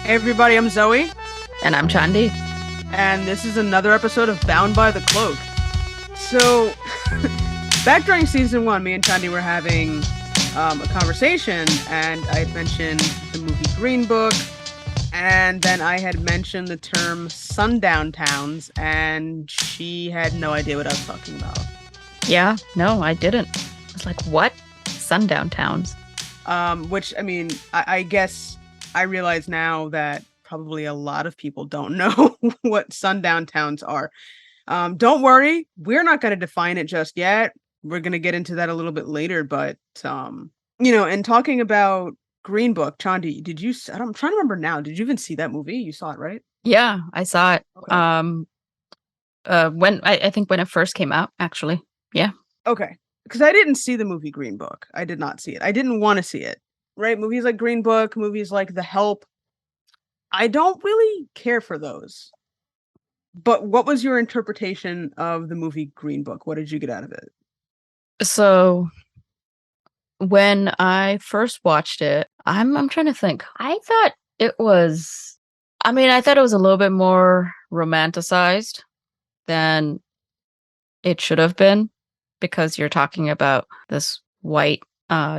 Hey everybody, I'm Zoe, And I'm Chandi. and this is another episode of Bound by the Cloak. So, back during season one, me and Chandi were having a conversation, and I had mentioned the movie Green Book, and then I had mentioned the term sundown towns, and she had no idea what I was talking about. Yeah, no, I didn't. I was like, what? Sundown towns. Which, I mean, I guess I realize now that probably a lot of people don't know what sundown towns are. Don't worry, we're not going to define it just yet. We're going to get into that a little bit later, but and talking about Green Book, Chandi, I'm trying to remember now. Did you even see that movie? You saw it, right? Yeah, I saw it. Okay. When I think when it first came out, actually. Yeah. Okay. Because I didn't see the movie Green Book. I did not see it. I didn't want to see it. Right? Movies like Green Book, movies like The Help, I don't really care for those. But what was your interpretation of the movie Green Book? What did you get out of it? So when I first watched it, I'm trying to think. I thought it was a little bit more romanticized than it should have been because you're talking about this white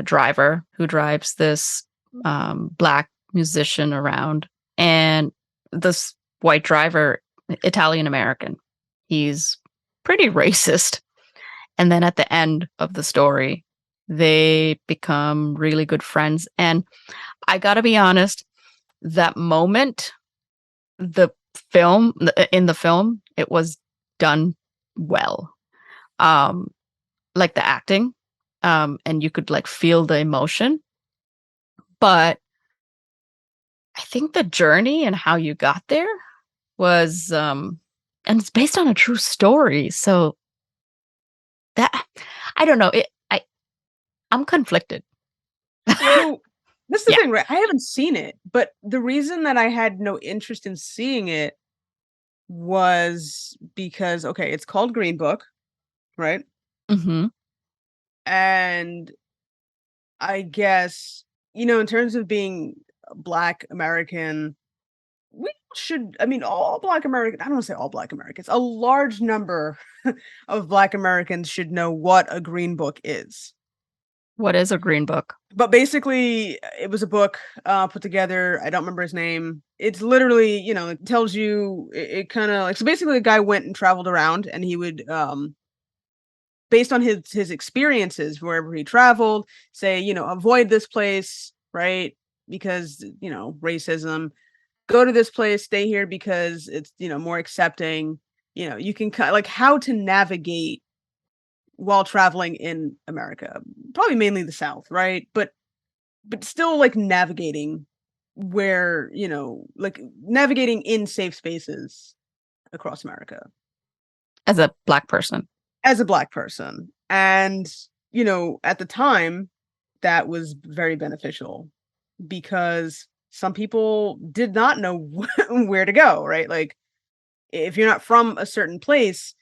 driver who drives this black musician around. And this white driver, Italian American, he's pretty racist. And then at the end of the story, they become really good friends. And I gotta be honest, that moment, the in the film, it was done well. Um, like the acting, and you could like feel the emotion. But I think the journey and how you got there was, and it's based on a true story. So that I don't know. I'm conflicted. So that's the Yeah. thing, right? I haven't seen it, but the reason that I had no interest in seeing it was because, okay, it's called Green Book, right? Hmm. And I guess, in terms of being a Black American, we should, I mean, all Black American, I don't want to say all Black Americans, a large number of Black Americans should know what a Green Book is. What is a green book? But basically, it was a book put together. I don't remember his name. It's literally, it tells you, it kind of like, so basically, the guy went and traveled around and he would, based on his experiences wherever he traveled, say, avoid this place, right? Because, racism, go to this place, stay here because it's, more accepting. You can kind like how to navigate while traveling in America, probably mainly the South, right? But still like navigating where, like navigating in safe spaces across America As a black person. as a Black person. And, at the time, that was very beneficial because some people did not know where to go, right? Like, if you're not from a certain place,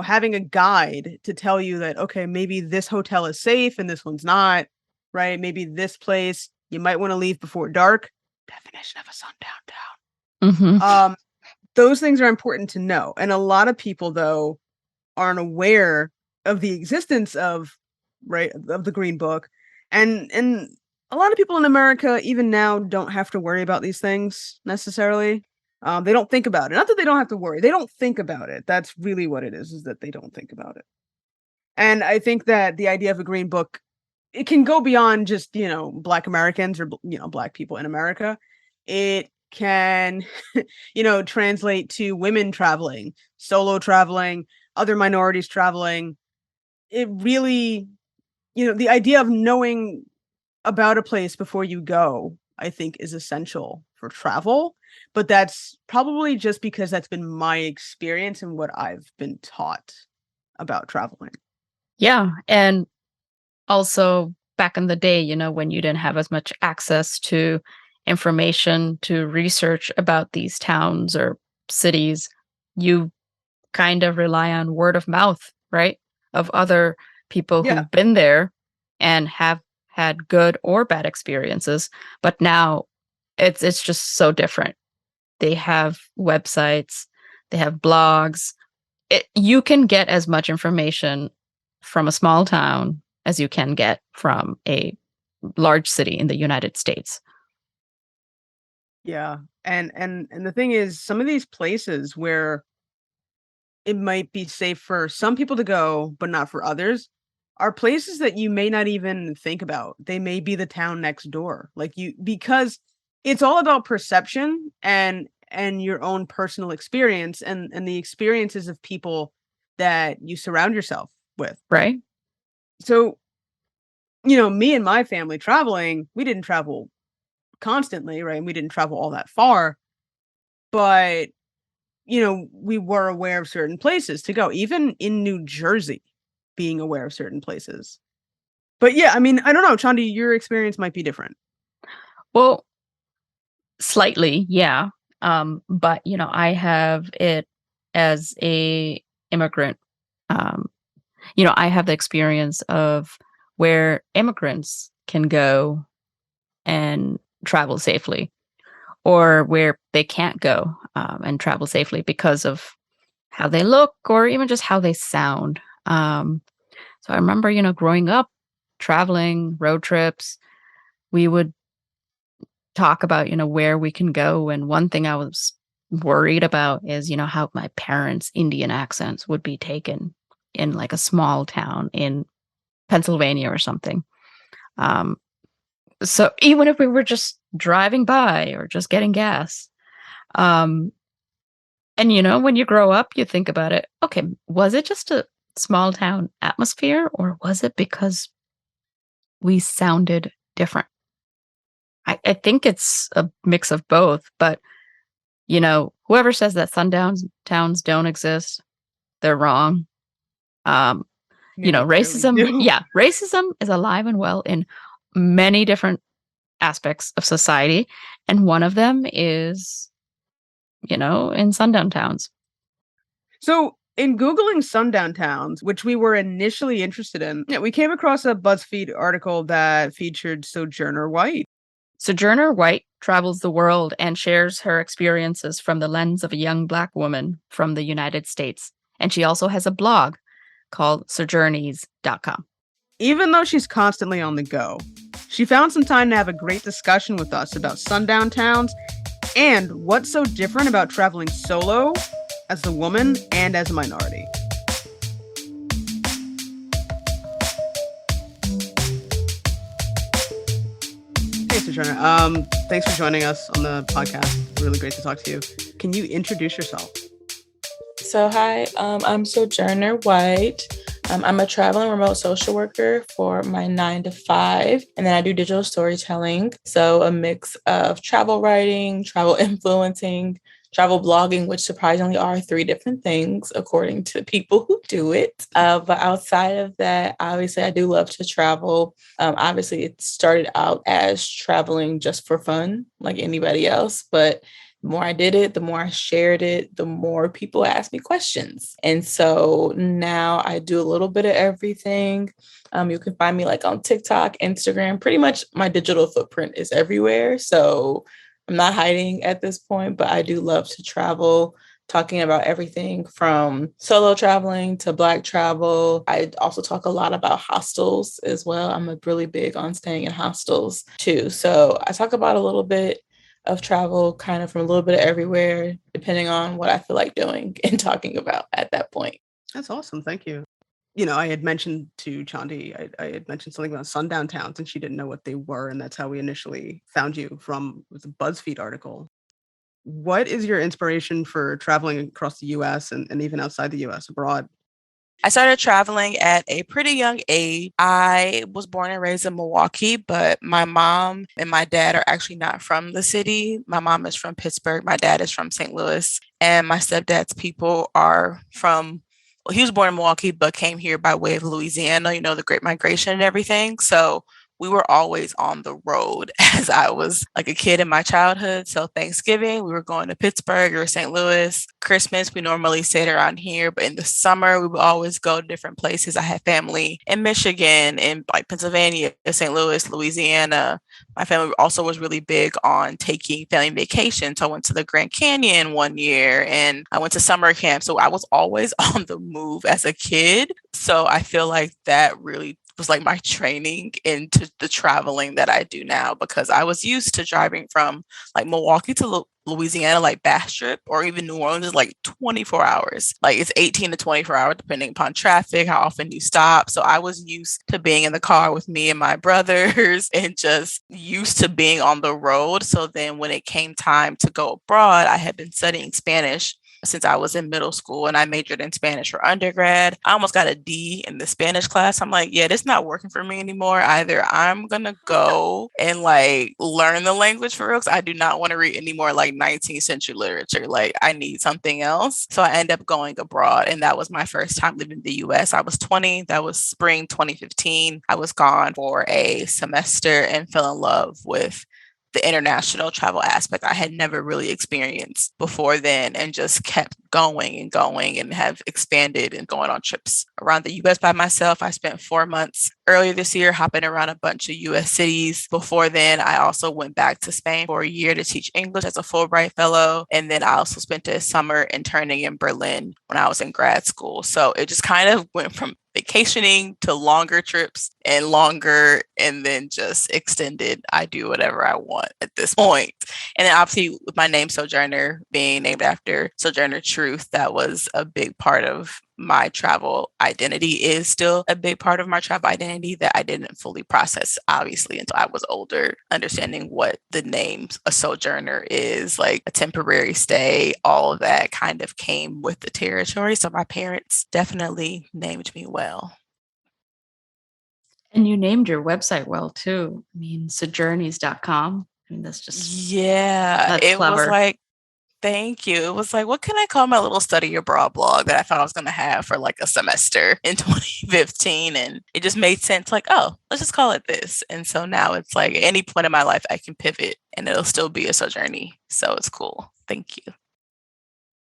having a guide to tell you that, okay, maybe this hotel is safe and this one's not, right? Maybe this place you might want to leave before dark. Definition of a sundown Hmm. town. Those things are important to know. And a lot of people, though, aren't aware of the existence of, right, of the Green Book. And a lot of people in America, even now, don't have to worry about these things necessarily. They don't think about it. Not that they don't have to worry. They don't think about it. That's really what it is that they don't think about it. And I think that the idea of a Green Book, it can go beyond just, Black Americans or, Black people in America. It can, translate to women traveling, solo traveling, other minorities traveling. It really, the idea of knowing about a place before you go, I think is essential for travel, but that's probably just because that's been my experience and what I've been taught about traveling. Yeah. And also back in the day, when you didn't have as much access to information to research about these towns or cities, you kind of rely on word of mouth, right? Of other people Yeah. who've been there and have had good or bad experiences. But now It's just so different. They have websites, they have blogs. You can get as much information from a small town as you can get from a large city in the United States. Yeah. And the thing is, some of these places where it might be safe for some people to go, but not for others, are places that you may not even think about. They may be the town next door. Like you because it's all about perception and your own personal experience and the experiences of people that you surround yourself with. Right? So, me and my family traveling, we didn't travel constantly, right? And we didn't travel all that far, but we were aware of certain places to go, even in New Jersey, being aware of certain places. But yeah, I mean, I don't know, Chandi, your experience might be different. Well, slightly, yeah. But I have it as a immigrant. Um, I have the experience of where immigrants can go and travel safely, or where they can't go and travel safely because of how they look or even just how they sound. So I remember, growing up, traveling, road trips, we would talk about, where we can go. And one thing I was worried about is, how my parents' Indian accents would be taken in like a small town in Pennsylvania or something. Um, so even if we were just driving by or just getting gas, um, and when you grow up, you think about it. Okay, was it just a small town atmosphere, or was it because we sounded different? I think it's a mix of both, but whoever says that sundowns towns don't exist, they're wrong. Um, I mean, they clearly racism, do. yeah, racism is alive and well in many different aspects of society, and one of them is, in sundown towns. So, in Googling sundown towns, which we were initially interested in, yeah, we came across a BuzzFeed article that featured Sojourner White. Sojourner White travels the world and shares her experiences from the lens of a young Black woman from the United States. And she also has a blog called sojourneys.com. Even though she's constantly on the go, she found some time to have a great discussion with us about sundown towns and what's so different about traveling solo as a woman and as a minority. Hey, Sojourner. Thanks for joining us on the podcast. Really great to talk to you. Can you introduce yourself? So, hi, I'm Sojourner White. I'm a traveling remote social worker for my 9 to 5, and then I do digital storytelling. So a mix of travel writing, travel influencing, travel blogging, which surprisingly are 3 different things according to people who do it. But outside of that, obviously, I do love to travel. Obviously, it started out as traveling just for fun, like anybody else, but the more I did it, the more I shared it, the more people asked me questions. And so now I do a little bit of everything. You can find me like on TikTok, Instagram, pretty much my digital footprint is everywhere. So I'm not hiding at this point, but I do love to travel, talking about everything from solo traveling to Black travel. I also talk a lot about hostels as well. I'm really big on staying in hostels too. So I talk about a little bit of travel, kind of from a little bit of everywhere, depending on what I feel like doing and talking about at that point. That's awesome. Thank you. I had mentioned to Chandi, I had mentioned something about sundown towns, and she didn't know what they were, and that's how we initially found you from it was a BuzzFeed article. What is your inspiration for traveling across the US and even outside the US abroad? I started traveling at a pretty young age. I was born and raised in Milwaukee, but my mom and my dad are actually not from the city. My mom is from Pittsburgh. My dad is from St. Louis. And my stepdad's people are from, well, he was born in Milwaukee, but came here by way of Louisiana, the Great Migration and everything. So we were always on the road as I was like a kid in my childhood. So Thanksgiving, we were going to Pittsburgh or St. Louis. Christmas, we normally stayed around here, but in the summer, we would always go to different places. I had family in Michigan, in like Pennsylvania, St. Louis, Louisiana. My family also was really big on taking family vacations. So I went to the Grand Canyon one year and I went to summer camp. So I was always on the move as a kid. So I feel like that really was like my training into the traveling that I do now, because I was used to driving from like Milwaukee to Louisiana, like Bass Strip, or even New Orleans is like 24 hours. Like it's 18 to 24 hours, depending upon traffic, how often you stop. So I was used to being in the car with me and my brothers and just used to being on the road. So then when it came time to go abroad, I had been studying Spanish since I was in middle school, and I majored in Spanish for undergrad. I almost got a D in the Spanish class. I'm like, yeah, this not working for me anymore. Either I'm gonna go and like learn the language for real, because I do not want to read any more like 19th century literature. Like I need something else. So I ended up going abroad, and that was my first time leaving the US. I was 20. That was spring 2015. I was gone for a semester and fell in love with the international travel aspect I had never really experienced before then, and just kept going and have expanded and going on trips around the US by myself. I spent 4 months earlier this year hopping around a bunch of US cities. Before then, I also went back to Spain for a year to teach English as a Fulbright fellow. And then I also spent a summer interning in Berlin when I was in grad school. So it just kind of went from vacationing to longer trips and longer, and then just extended. I do whatever I want at this point. And then obviously with my name Sojourner being named after Sojourner Truth, that was a big part of my travel identity, is still a big part of my travel identity that I didn't fully process, obviously, until I was older, understanding what the name a sojourner is, like a temporary stay, all of that kind of came with the territory. So my parents definitely named me well. And you named your website well too. I mean, sojourneys.com. I mean, Yeah, that's it was clever. like, thank you. It was like, what can I call my little study abroad blog that I thought I was going to have for like a semester in 2015? And it just made sense, like, oh, let's just call it this. And so now it's like at any point in my life, I can pivot and it'll still be a sojourney. So it's cool. Thank you.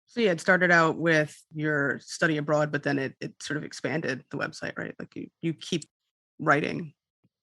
So yeah, it started out with your study abroad, but then it sort of expanded the website, right? Like you keep writing.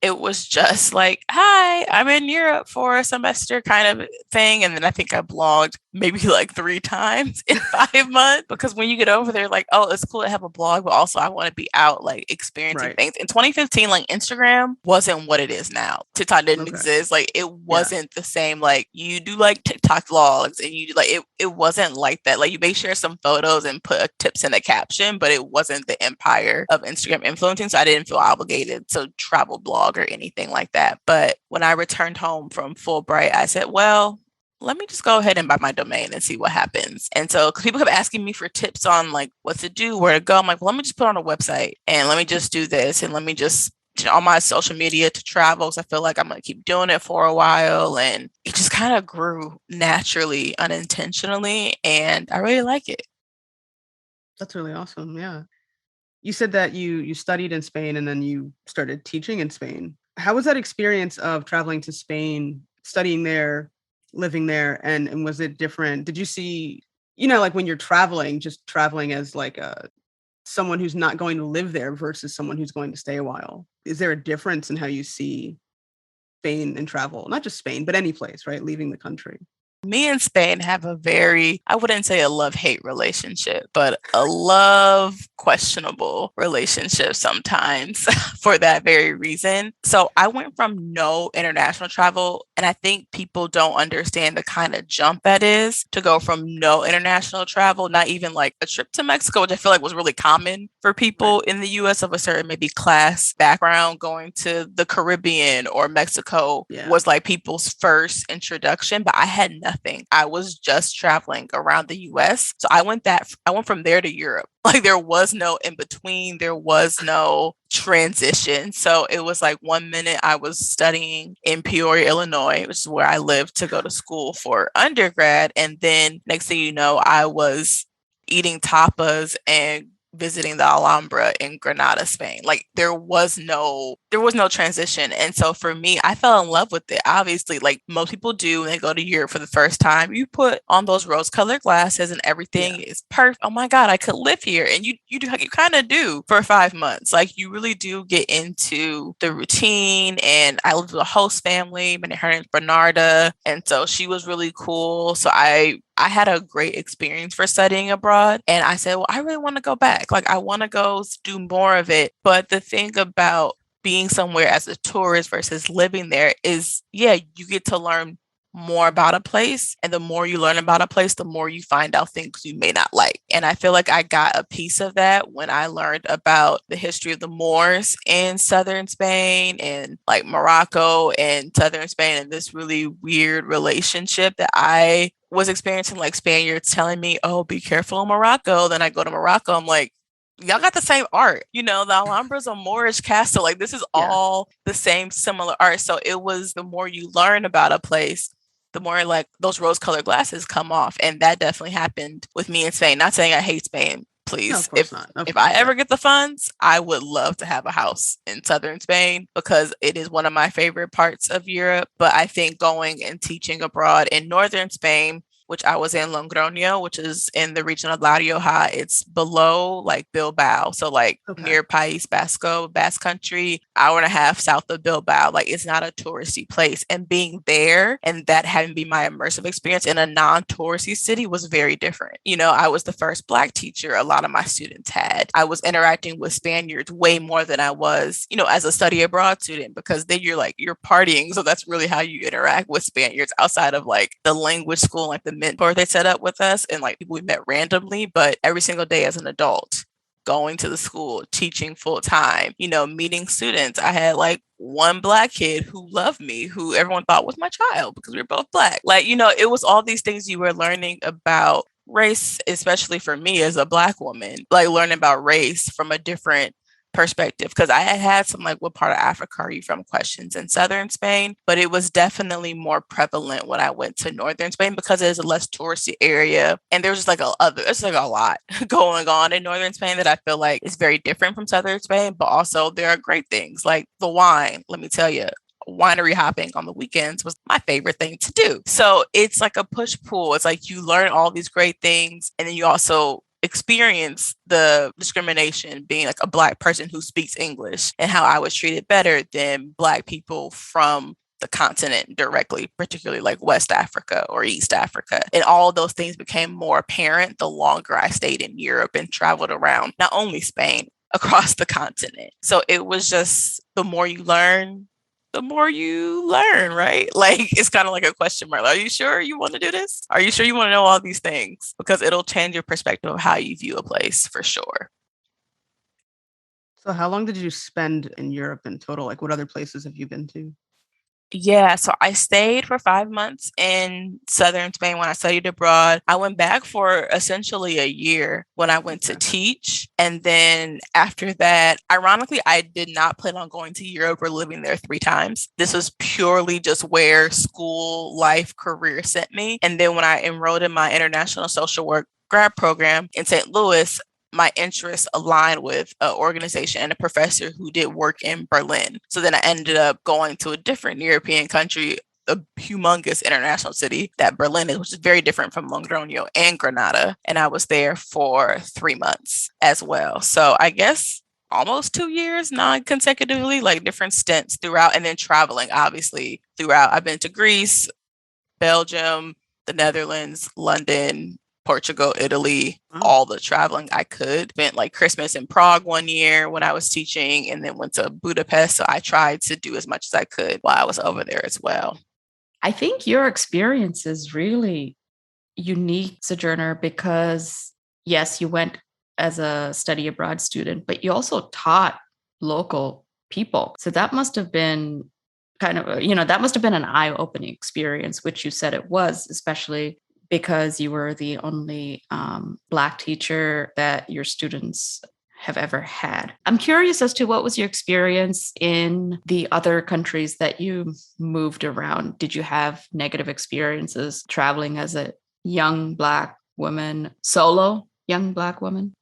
It was just like, hi, I'm in Europe for a semester kind of thing. And then I think I blogged maybe like 3 times in 5 months, because when you get over there, like, oh, it's cool to have a blog, but also I want to be out like experiencing Right. things. In 2015, like Instagram wasn't what it is now. TikTok didn't Okay. exist. Like it Yeah. wasn't the same. Like you do like TikTok vlogs and you do like it wasn't like that. Like you may share some photos and put tips in the caption, but it wasn't the empire of Instagram influencing. So I didn't feel obligated to travel blog or anything like that. But when I returned home from Fulbright, I said, well, let me just go ahead and buy my domain and see what happens. And so, because people kept asking me for tips on like what to do, where to go, I'm like, well, let me just put on a website and let me just do this and let me just on my social media to travel. So I feel like I'm going to keep doing it for a while. And it just kind of grew naturally, unintentionally. And I really like it. That's really awesome. Yeah. You said that you studied in Spain and then you started teaching in Spain. How was that experience of traveling to Spain, studying there, living there, and was it different? Did you see, like when you're traveling, just traveling as like a someone who's not going to live there versus someone who's going to stay a while? Is there a difference in how you see Spain and travel? Not just Spain, but any place, right? Leaving the country. Me and Spain have a very, I wouldn't say a love hate relationship, but a love questionable relationship sometimes for that very reason. So I went from no international travel, and I think people don't understand the kind of jump that is to go from no international travel, not even like a trip to Mexico, which I feel like was really common for Right. people in the US of a certain maybe class background. Going to the Caribbean or Mexico Yeah. was like people's first introduction, but I had nothing. I was just traveling around the US. So I went from there to Europe. Like there was no in between, there was no transition. So it was like one minute I was studying in Peoria, Illinois, which is where I lived to go to school for undergrad. And then next thing you know, I was eating tapas and visiting the Alhambra in Granada, Spain. Like there was no transition. And so for me, I fell in love with it. Obviously, like most people do when they go to Europe for the first time, you put on those rose-colored glasses and everything Yeah. is perfect. Oh my God, I could live here. And you kind of do for 5 months. Like you really do get into the routine. And I lived with a host family, and her name's Bernarda. And so she was really cool. So I had a great experience for studying abroad. And I said, well, I really want to go back. Like, I want to go do more of it. But the thing about being somewhere as a tourist versus living there is, yeah, you get to learn more about a place. And the more you learn about a place, the more you find out things you may not like. And I feel like I got a piece of that when I learned about the history of the Moors in southern Spain and like Morocco and southern Spain, and this really weird relationship that I was experiencing, like Spaniards telling me, oh, be careful in Morocco. Then I go to Morocco, I'm like, y'all got the same art. The Alhambra's a Moorish castle. Like this is Yeah. all the same similar art. So it was the more you learn about a place, the more like those rose colored glasses come off. And that definitely happened with me in Spain. Not saying I hate Spain, No, please. of course not. Of If I course, yeah. ever get the funds, I would love to have a house in southern Spain because it is one of my favorite parts of Europe. But I think going and teaching abroad in northern Spain, which I was in Logroño, which is in the region of La Rioja. It's below like Bilbao. So like Okay. near País Vasco, Basque Country, hour and a half south of Bilbao. Like it's not a touristy place. And being there and that having been my immersive experience in a non-touristy city was very different. I was the first Black teacher a lot of my students had. I was interacting with Spaniards way more than I was, as a study abroad student, because then you're partying. So that's really how you interact with Spaniards outside of like the language school, like the mentor they set up with us and like people we met randomly, but every single day as an adult, going to the school, teaching full time, meeting students. I had like one Black kid who loved me, who everyone thought was my child because we were both Black. Like, it was all these things you were learning about race, especially for me as a Black woman, like learning about race from a different perspective, because I had some like, what part of Africa are you from questions in southern Spain, but it was definitely more prevalent when I went to northern Spain because it is a less touristy area, and there's just like there's like a lot going on in northern Spain that I feel like is very different from southern Spain, but also there are great things like the wine. Let me tell you, winery hopping on the weekends was my favorite thing to do. So it's like a push pull. It's like you learn all these great things, and then you also experience the discrimination being like a Black person who speaks English and how I was treated better than Black people from the continent directly, particularly like West Africa or East Africa. And all of those things became more apparent the longer I stayed in Europe and traveled around, not only Spain, across the continent. So it was just the more you learn, the more you learn, right? Like it's kind of like a question mark. Are you sure you want to do this? Are you sure you want to know all these things? Because it'll change your perspective of how you view a place for sure. So how long did you spend in Europe in total? Like, what other places have you been to? Yeah, so I stayed for 5 months in southern Spain when I studied abroad. I went back for essentially a year when I went to Okay. teach. And then after that, ironically, I did not plan on going to Europe or living there 3 times. This was purely just where school, life, career sent me. And then when I enrolled in my international social work grad program in St. Louis, my interests aligned with an organization and a professor who did work in Berlin. So then I ended up going to a different European country, a humongous international city that Berlin is, which is very different from Logroño and Granada. And I was there for 3 months as well. So I guess almost 2 years, non consecutively, like different stints throughout, and then traveling obviously throughout. I've been to Greece, Belgium, the Netherlands, London, Portugal, Italy, Wow. all the traveling I could. Spent like Christmas in Prague one year when I was teaching, and then went to Budapest. So I tried to do as much as I could while I was over there as well. I think your experience is really unique, Sojourner, because yes, you went as a study abroad student, but you also taught local people. So that must have been that must have been an eye opening experience, which you said it was, especially because you were the only Black teacher that your students have ever had. I'm curious as to what was your experience in the other countries that you moved around. Did you have negative experiences traveling as a young Black woman, solo young Black woman?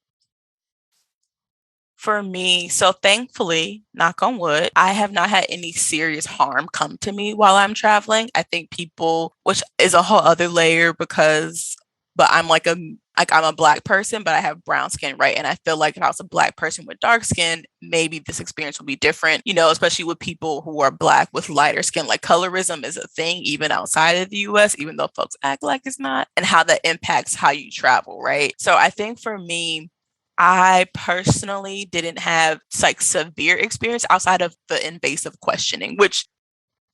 For me, so thankfully, knock on wood, I have not had any serious harm come to me while I'm traveling. I think people, which is a whole other layer because, but I'm a black person, but I have brown skin, right? And I feel like if I was a black person with dark skin, maybe this experience would be different, especially with people who are black with lighter skin. Like colorism is a thing even outside of the US, even though folks act like it's not, and how that impacts how you travel, right? So I think for me, I personally didn't have like severe experience outside of the invasive questioning, which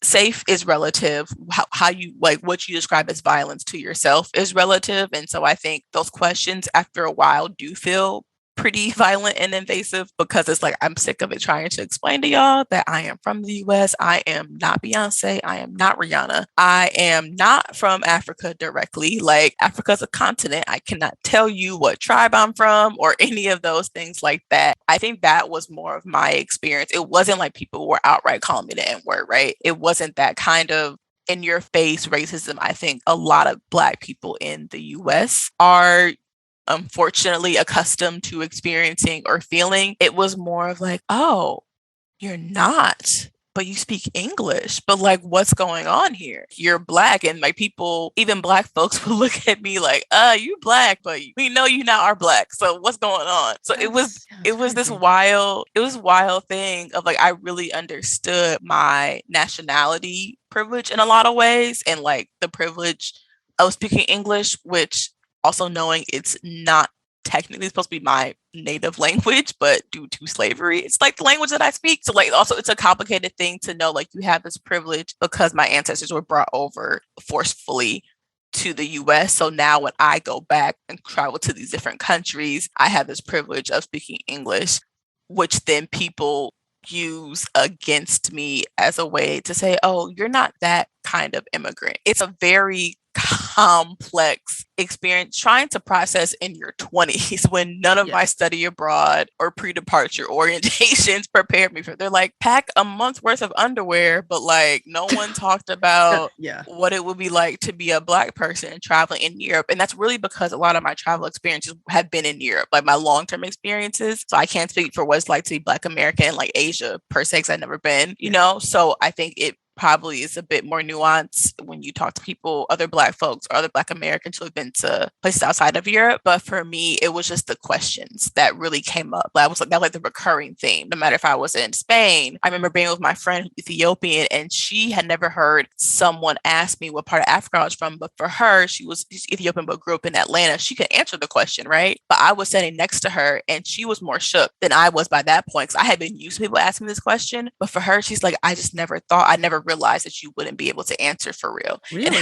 safe is relative. How you like what you describe as violence to yourself is relative. And so I think those questions after a while do feel pretty violent and invasive because it's like I'm sick of it trying to explain to y'all that I am from the US. I am not Beyonce. I am not Rihanna. I am not from Africa directly. Like Africa's a continent. I cannot tell you what tribe I'm from or any of those things like that. I think that was more of my experience. It wasn't like people were outright calling me the N-word, right? It wasn't that kind of in your face racism. I think a lot of Black people in the US are unfortunately accustomed to experiencing or feeling. It was more of like, oh, you're not, but you speak English. But like, what's going on here? You're Black. And like people, even Black folks will look at me like, you Black, but we know you not are Black. So what's going on? So it was this wild thing of like I really understood my nationality privilege in a lot of ways and like the privilege of speaking English, which also knowing it's not technically supposed to be my native language, but due to slavery, it's like the language that I speak. So like also it's a complicated thing to know like you have this privilege because my ancestors were brought over forcefully to the US. So now when I go back and travel to these different countries, I have this privilege of speaking English, which then people use against me as a way to say, oh, you're not that kind of immigrant. It's a very complex experience trying to process in your 20s when none of my study abroad or pre-departure orientations prepared me for. They're like, pack a month's worth of underwear, but like no one talked about what it would be like to be a Black person traveling in Europe. And that's really because a lot of my travel experiences have been in Europe, like my long-term experiences. So I can't speak for what it's like to be Black American in like Asia per se, because I've never been, so I think it probably is a bit more nuanced when you talk to people, other Black folks or other Black Americans who have been to places outside of Europe. But for me, it was just the questions that really came up. That was like the recurring theme. No matter if I was in Spain, I remember being with my friend who's Ethiopian, and she had never heard someone ask me what part of Africa I was from. But for her, she's Ethiopian but grew up in Atlanta. She could answer the question, right? But I was sitting next to her, and she was more shook than I was by that point because I had been used to people asking this question. But for her, she's like, I never realized that you wouldn't be able to answer for real. Really? And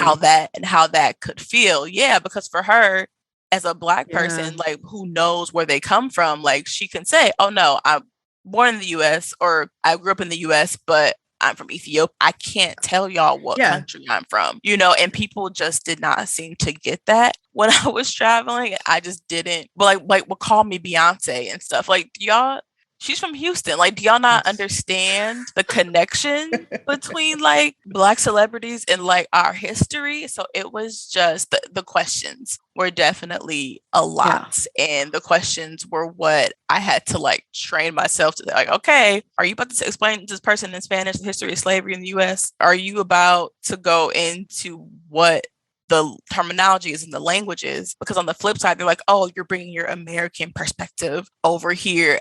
how that could feel. Yeah, because for her as a Black person, like who knows where they come from, like she can say, oh no, I'm born in the US or I grew up in the US, but I'm from Ethiopia. I can't tell y'all what country I'm from, and people just did not seem to get that when I was traveling. I just didn't, but like would call me Beyonce and stuff. Like, y'all, she's from Houston. Like, do y'all not understand the connection between like Black celebrities and like our history? So it was just the questions were definitely a lot. And the questions were what I had to like train myself to like, okay, are you about to explain to this person in Spanish the history of slavery in the US? Are you about to go into what the terminology is and the languages? Because on the flip side, they're like, oh, you're bringing your American perspective over here,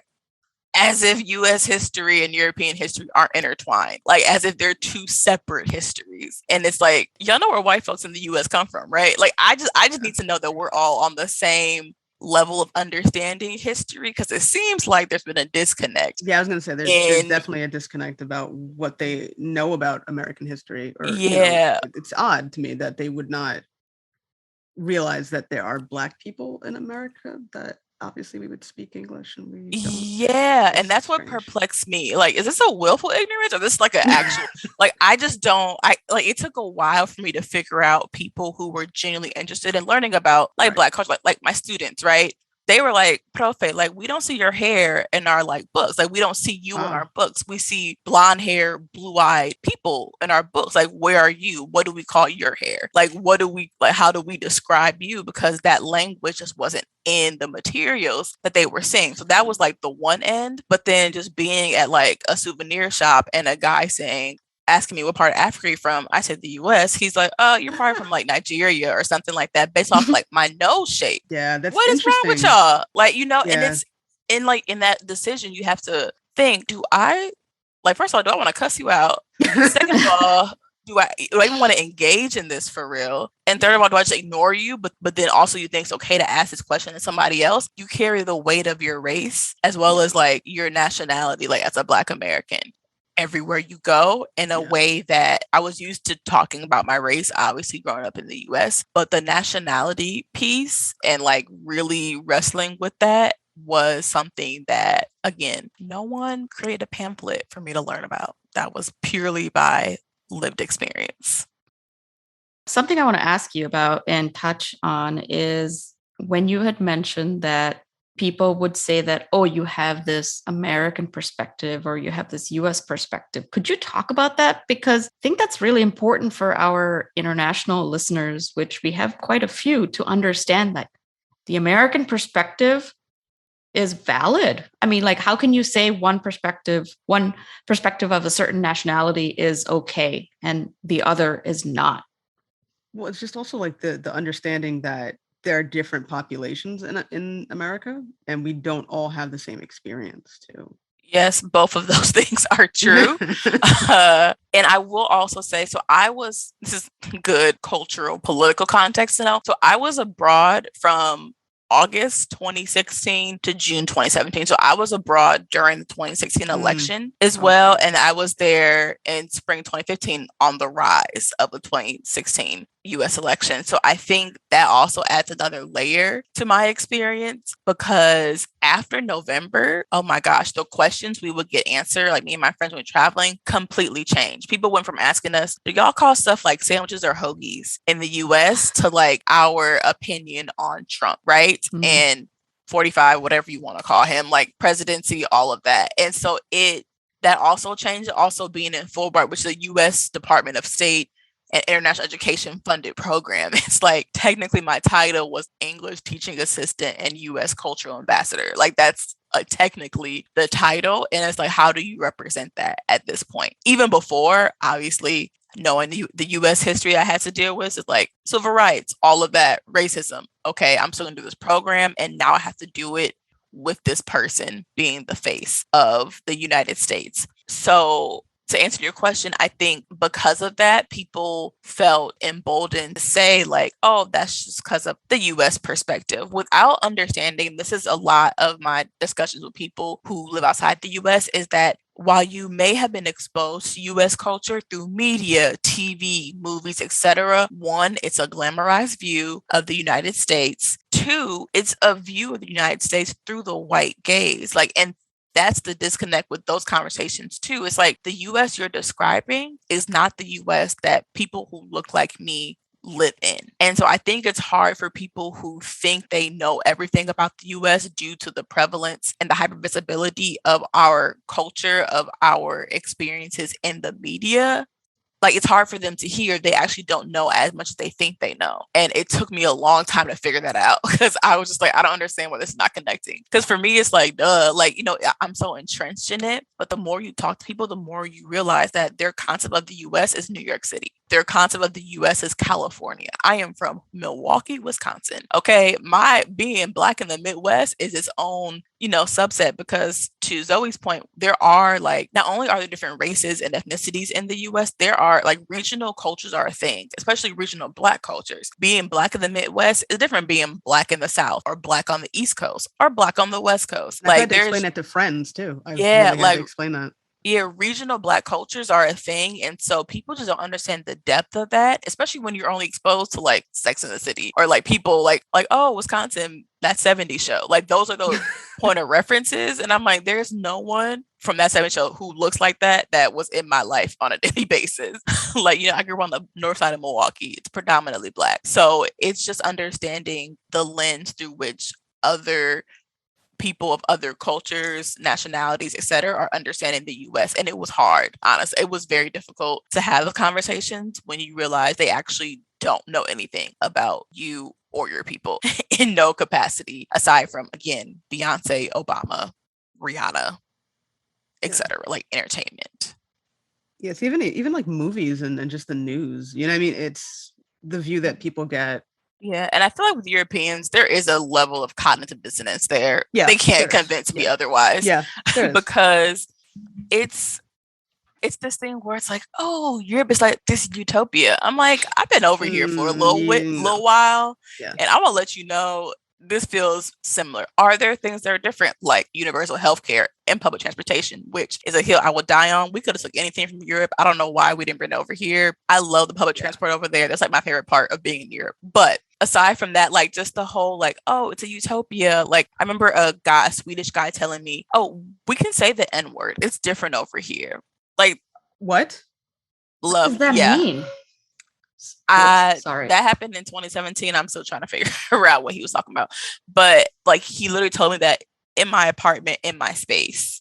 as if US history and European history aren't intertwined, like as if they're two separate histories. And it's like, y'all know where white folks in the US come from, right? Like I just need to know that we're all on the same level of understanding history, because it seems like there's been a disconnect. Yeah, I was going to say there's definitely a disconnect about what they know about American history. Or it's odd to me that they would not realize that there are Black people in America that obviously we would speak English and we don't. And that's what perplexed me. Like, is this a willful ignorance or this like an actual like I just don't like it took a while for me to figure out people who were genuinely interested in learning about like Black culture, like my students, right? they were like, Profe, like, we don't see your hair in our like books. Like, we don't see you in Wow. our books. We see blonde hair, blue-eyed people in our books. Like, where are you? What do we call your hair? Like, what do we like, how do we describe you? Because that language just wasn't in the materials that they were seeing. So that was like the one end. But then just being at like a souvenir shop and a guy saying, asking me what part of Africa you're from, I said the US. He's like, oh, you're probably from like Nigeria or something like that, based off like my nose shape. Yeah, that's What is wrong with interesting. y'all? Like, you know, and Yeah. it's in like in that decision, you have to think, do I like, first of all, do I want to cuss you out? Second of all, do I even want to engage in this for real? And third of all, do I just ignore you? But then also you think it's okay to ask this question to somebody else. You carry the weight of your race as well as like your nationality, like as a Black American everywhere you go in a Yeah. way that I was used to talking about my race, obviously growing up in the US, but the nationality piece and like really wrestling with that was something that, again, no one created a pamphlet for me to learn about. That was purely by lived experience. Something I want to ask you about and touch on is when you had mentioned that people would say that, oh, you have this American perspective or you have this US perspective. Could you talk about that? Because I think that's really important for our international listeners, which we have quite a few, to understand that the American perspective is valid. I mean, like, how can you say one perspective of a certain nationality is okay and the other is not? Well, it's just also like the understanding that there are different populations in America, and we don't all have the same experience too. Yes, both of those things are true. And I will also say, so this is good cultural, political context to know. So I was abroad from August 2016 to June 2017. So I was abroad during the 2016 election as well. Okay. And I was there in spring 2015 on the rise of the 2016 US election. So I think that also adds another layer to my experience because after November, oh my gosh, the questions we would get answered, like me and my friends when we were traveling, completely changed. People went from asking us, do y'all call stuff like sandwiches or hoagies in the US to like our opinion on Trump, right? And 45, whatever you want to call him, like presidency, all of that. And so that also changed, also being in Fulbright, which is the US Department of State and international education funded program. It's like technically my title was English teaching assistant and US cultural ambassador. Like that's technically the title. And it's like, how do you represent that at this point? Even before, obviously, knowing the US history I had to deal with is like civil rights, all of that, racism. Okay, I'm still gonna do this program. And now I have to do it with this person being the face of the United States. So to answer your question, I think because of that, people felt emboldened to say, like, oh, that's just because of the US perspective, without understanding this is a lot of my discussions with people who live outside the US is that while you may have been exposed to US culture through media, TV, movies, etc., one, it's a glamorized view of the United States. Two, it's a view of the United States through the white gaze. Like, and that's the disconnect with those conversations too. It's like the US you're describing is not the US that people who look like me live in. And so I think it's hard for people who think they know everything about the US due to the prevalence and the hypervisibility of our culture, of our experiences in the media. Like it's hard for them to hear they actually don't know as much as they think they know. And it took me a long time to figure that out because I was just like, I don't understand why this is not connecting. Because for me, it's like, duh, like, you know, I'm so entrenched in it. But the more you talk to people, the more you realize that their concept of the US is New York City. Their concept of the US is California. I am from Milwaukee, Wisconsin. Okay. My being Black in the Midwest is its own, you know, subset because to Zoe's point, there are like, not only are there different races and ethnicities in the US, there are like regional cultures are a thing, especially regional Black cultures. Being Black in the Midwest is different being Black in the South or Black on the East Coast or Black on the West Coast. I've had Like to explain there's, that to friends too. I've yeah, really had to like explain that. yeah, regional Black cultures are a thing. And so people just don't understand the depth of that, especially when you're only exposed to like Sex in the City or like people like, oh, Wisconsin, that 70s show. Like those are those point of references. And I'm like, there's no one from that 70s show who looks like that was in my life on a daily basis. Like, you know, I grew up on the north side of Milwaukee. It's predominantly Black. So it's just understanding the lens through which other people of other cultures, nationalities, etc., are understanding the US. And it was hard, honestly. It was very difficult to have the conversations when you realize they actually don't know anything about you or your people in no capacity, aside from, again, Beyonce, Obama, Rihanna, Yeah. etc., like entertainment. Yes, even like movies and just the news. You know what I mean? It's the view that people get. Yeah, and I feel like with Europeans, there is a level of cognitive dissonance there. Yeah, They can't there is. convince me Yeah. otherwise Yeah, there is. because it's it's this thing where it's like, oh, Europe is like this utopia. I'm like, I've been over here for a No. little while, Yeah. and I want to let you know this feels similar. Are there things that are different, like universal healthcare and public transportation, which is a hill I will die on? We could have took anything from Europe. I don't know why we didn't bring it over here. I love the public Yeah. transport over there. That's like my favorite part of being in Europe. But aside from that, like just the whole like, oh, it's a utopia. Like I remember a Swedish guy telling me, oh, we can say the N word. It's different over here. Like What? What does love, that yeah. mean? Whoops, sorry. That happened in 2017. I'm still trying to figure out what he was talking about. But like he literally told me that in my apartment, in my space.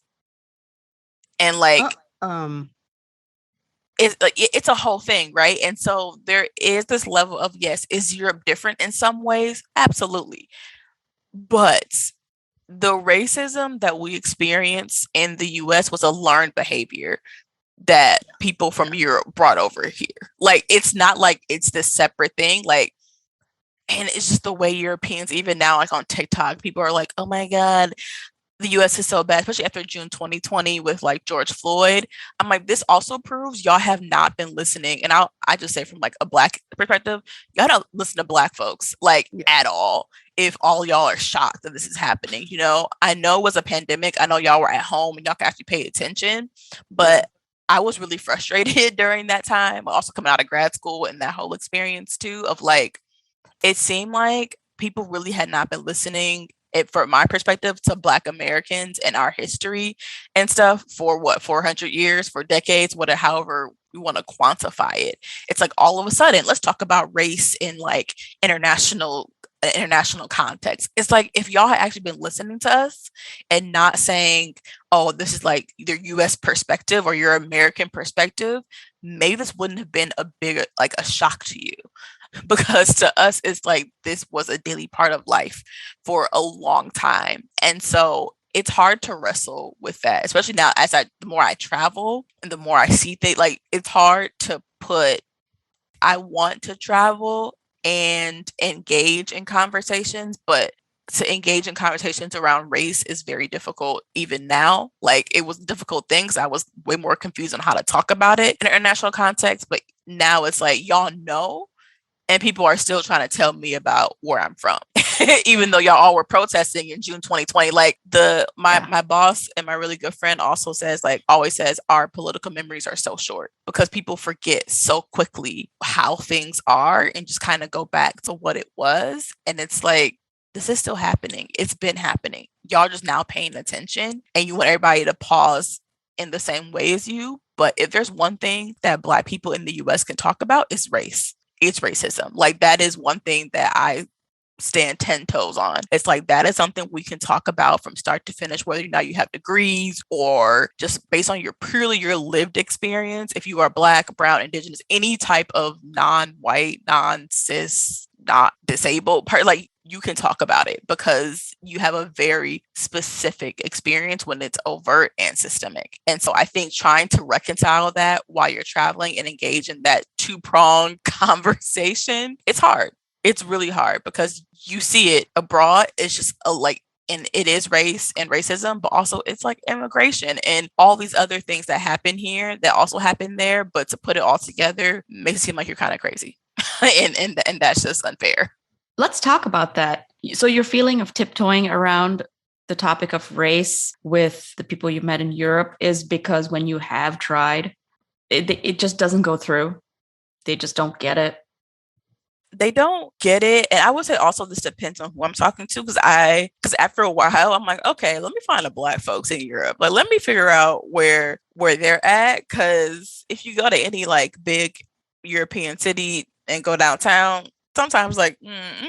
And like Um. it's a whole thing, right? And so there is this level of, yes, is Europe different in some ways? Absolutely. But the racism that we experience in the US was a learned behavior that people from Europe brought over here. Like it's not like it's this separate thing. Like, and it's just the way Europeans, even now, like on TikTok, people are like, oh my God, the US is so bad, especially after June 2020 with like George Floyd. I'm like, this also proves y'all have not been listening. And I just say from like a black perspective, y'all don't listen to black folks like Yeah. at all. If all y'all are shocked that this is happening, you know, I know it was a pandemic. I know y'all were at home and y'all can actually pay attention, but I was really frustrated during that time. Also coming out of grad school and that whole experience too of like, it seemed like people really had not been listening from my perspective to Black Americans and our history and stuff for what 400 years, for decades, whatever, however we want to quantify it. It's like all of a sudden let's talk about race in like international context. It's like if y'all had actually been listening to us and not saying, oh, this is like either US perspective or your American perspective, maybe this wouldn't have been a bigger like a shock to you. Because to us it's like this was a daily part of life for a long time. And so it's hard to wrestle with that, especially now as the more I travel and the more I see things, like it's hard to put, I want to travel and engage in conversations, but to engage in conversations around race is very difficult even now. Like it was difficult things. I was way more confused on how to talk about it in an international context, but now it's like y'all know, and people are still trying to tell me about where I'm from, even though y'all all were protesting in June 2020. Like my boss and my really good friend also says, like always says, our political memories are so short because people forget so quickly how things are and just kind of go back to what it was. And it's like, this is still happening. It's been happening. Y'all just now paying attention and you want everybody to pause in the same way as you. But if there's one thing that Black people in the US can talk about, it's race. It's racism. Like that is one thing that I stand 10 toes on. It's like that is something we can talk about from start to finish, whether or not you have degrees or just based on your purely your lived experience. If you are Black, brown, indigenous, any type of non-white, non-cis, not disabled part, like you can talk about it because you have a very specific experience when it's overt and systemic. And so I think trying to reconcile that while you're traveling and engage in that two-pronged conversation, it's hard. It's really hard because you see it abroad. It's just and it is race and racism, but also it's like immigration and all these other things that happen here that also happen there. But to put it all together makes it seem like you're kind of crazy. and that's just unfair. Let's talk about that. So your feeling of tiptoeing around the topic of race with the people you met in Europe is because when you have tried, it just doesn't go through. They just don't get it. They don't get it. And I would say also this depends on who I'm talking to because after a while I'm like, okay, let me find the Black folks in Europe. Like let me figure out where they're at. Cause if you go to any like big European city and go downtown, sometimes like,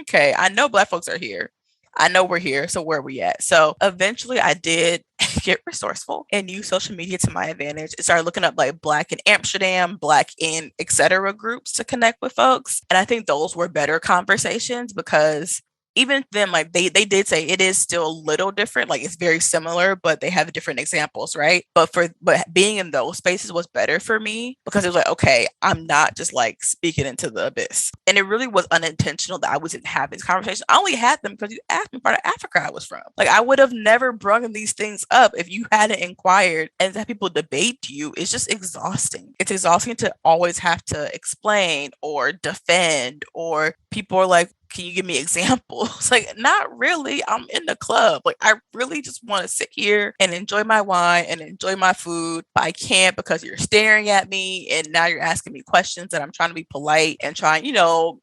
okay, I know Black folks are here. I know we're here, so where are we at? So eventually I did get resourceful and use social media to my advantage. I started looking up like Black in Amsterdam, Black in etc. groups to connect with folks. And I think those were better conversations because even then, like they did say it is still a little different, like it's very similar, but they have different examples, right? But being in those spaces was better for me because it was like, okay, I'm not just like speaking into the abyss. And it really was unintentional that I wasn't having these conversations. I only had them because you asked me part of Africa I was from. Like I would have never brought these things up if you hadn't inquired and that people debate you. It's just exhausting. It's exhausting to always have to explain or defend, or people are like, can you give me examples? Like, not really. I'm in the club. Like, I really just want to sit here and enjoy my wine and enjoy my food, but I can't because you're staring at me and now you're asking me questions that I'm trying to be polite and trying,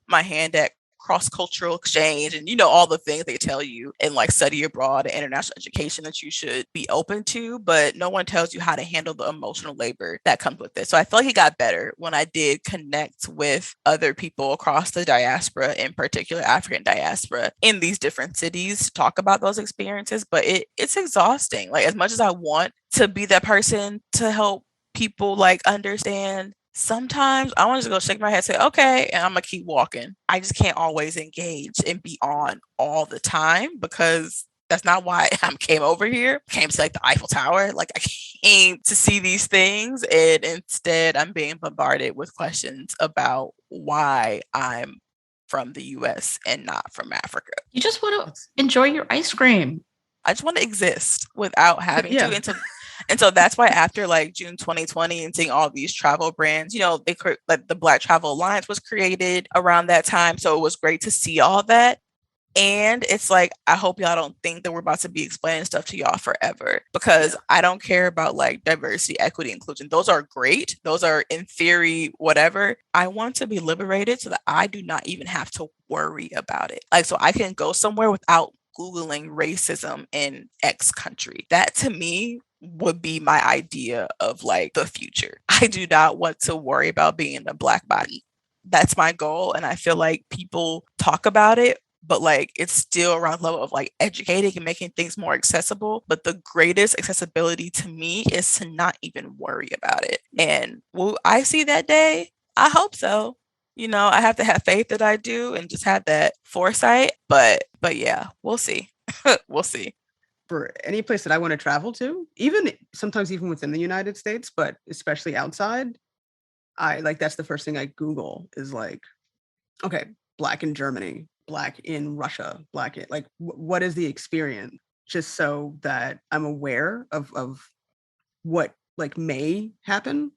my hand at cross-cultural exchange and all the things they tell you in like study abroad and international education that you should be open to, but no one tells you how to handle the emotional labor that comes with it. So I feel like it got better when I did connect with other people across the diaspora, in particular African diaspora, in these different cities to talk about those experiences. But it's exhausting. Like as much as I want to be that person to help people like understand, sometimes I want to just go shake my head, say, okay, and I'm gonna keep walking. I just can't always engage and be on all the time because that's not why I came over here. Came to like the Eiffel Tower. Like I came to see these things, and instead I'm being bombarded with questions about why I'm from the US and not from Africa. You just want to enjoy your ice cream. I just want to exist without having Yeah. to. And so that's why after like June 2020 and seeing all these travel brands, they like the Black Travel Alliance was created around that time. So it was great to see all that. And it's like, I hope y'all don't think that we're about to be explaining stuff to y'all forever, because I don't care about like diversity, equity, inclusion. Those are great. Those are in theory, whatever. I want to be liberated so that I do not even have to worry about it. Like, so I can go somewhere without Googling racism in X country. That to me would be my idea of like the future. I do not want to worry about being in a Black body. That's my goal. And I feel like people talk about it, but like it's still around the level of like educating and making things more accessible. But the greatest accessibility to me is to not even worry about it. And will I see that day? I hope so. I have to have faith that I do and just have that foresight. But yeah, we'll see. We'll see. For any place that I want to travel to, even sometimes even within the United States, but especially outside, I like that's the first thing I Google is like, okay, Black in Germany, Black in Russia, Black in like what is the experience? Just so that I'm aware of what like may happen.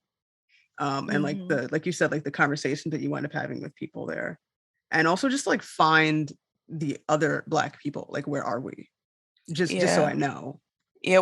And like Mhm. like you said, like the conversation that you wind up having with people there. And also just like find the other Black people. Like where are we? Just so I Yeah. know. Yeah,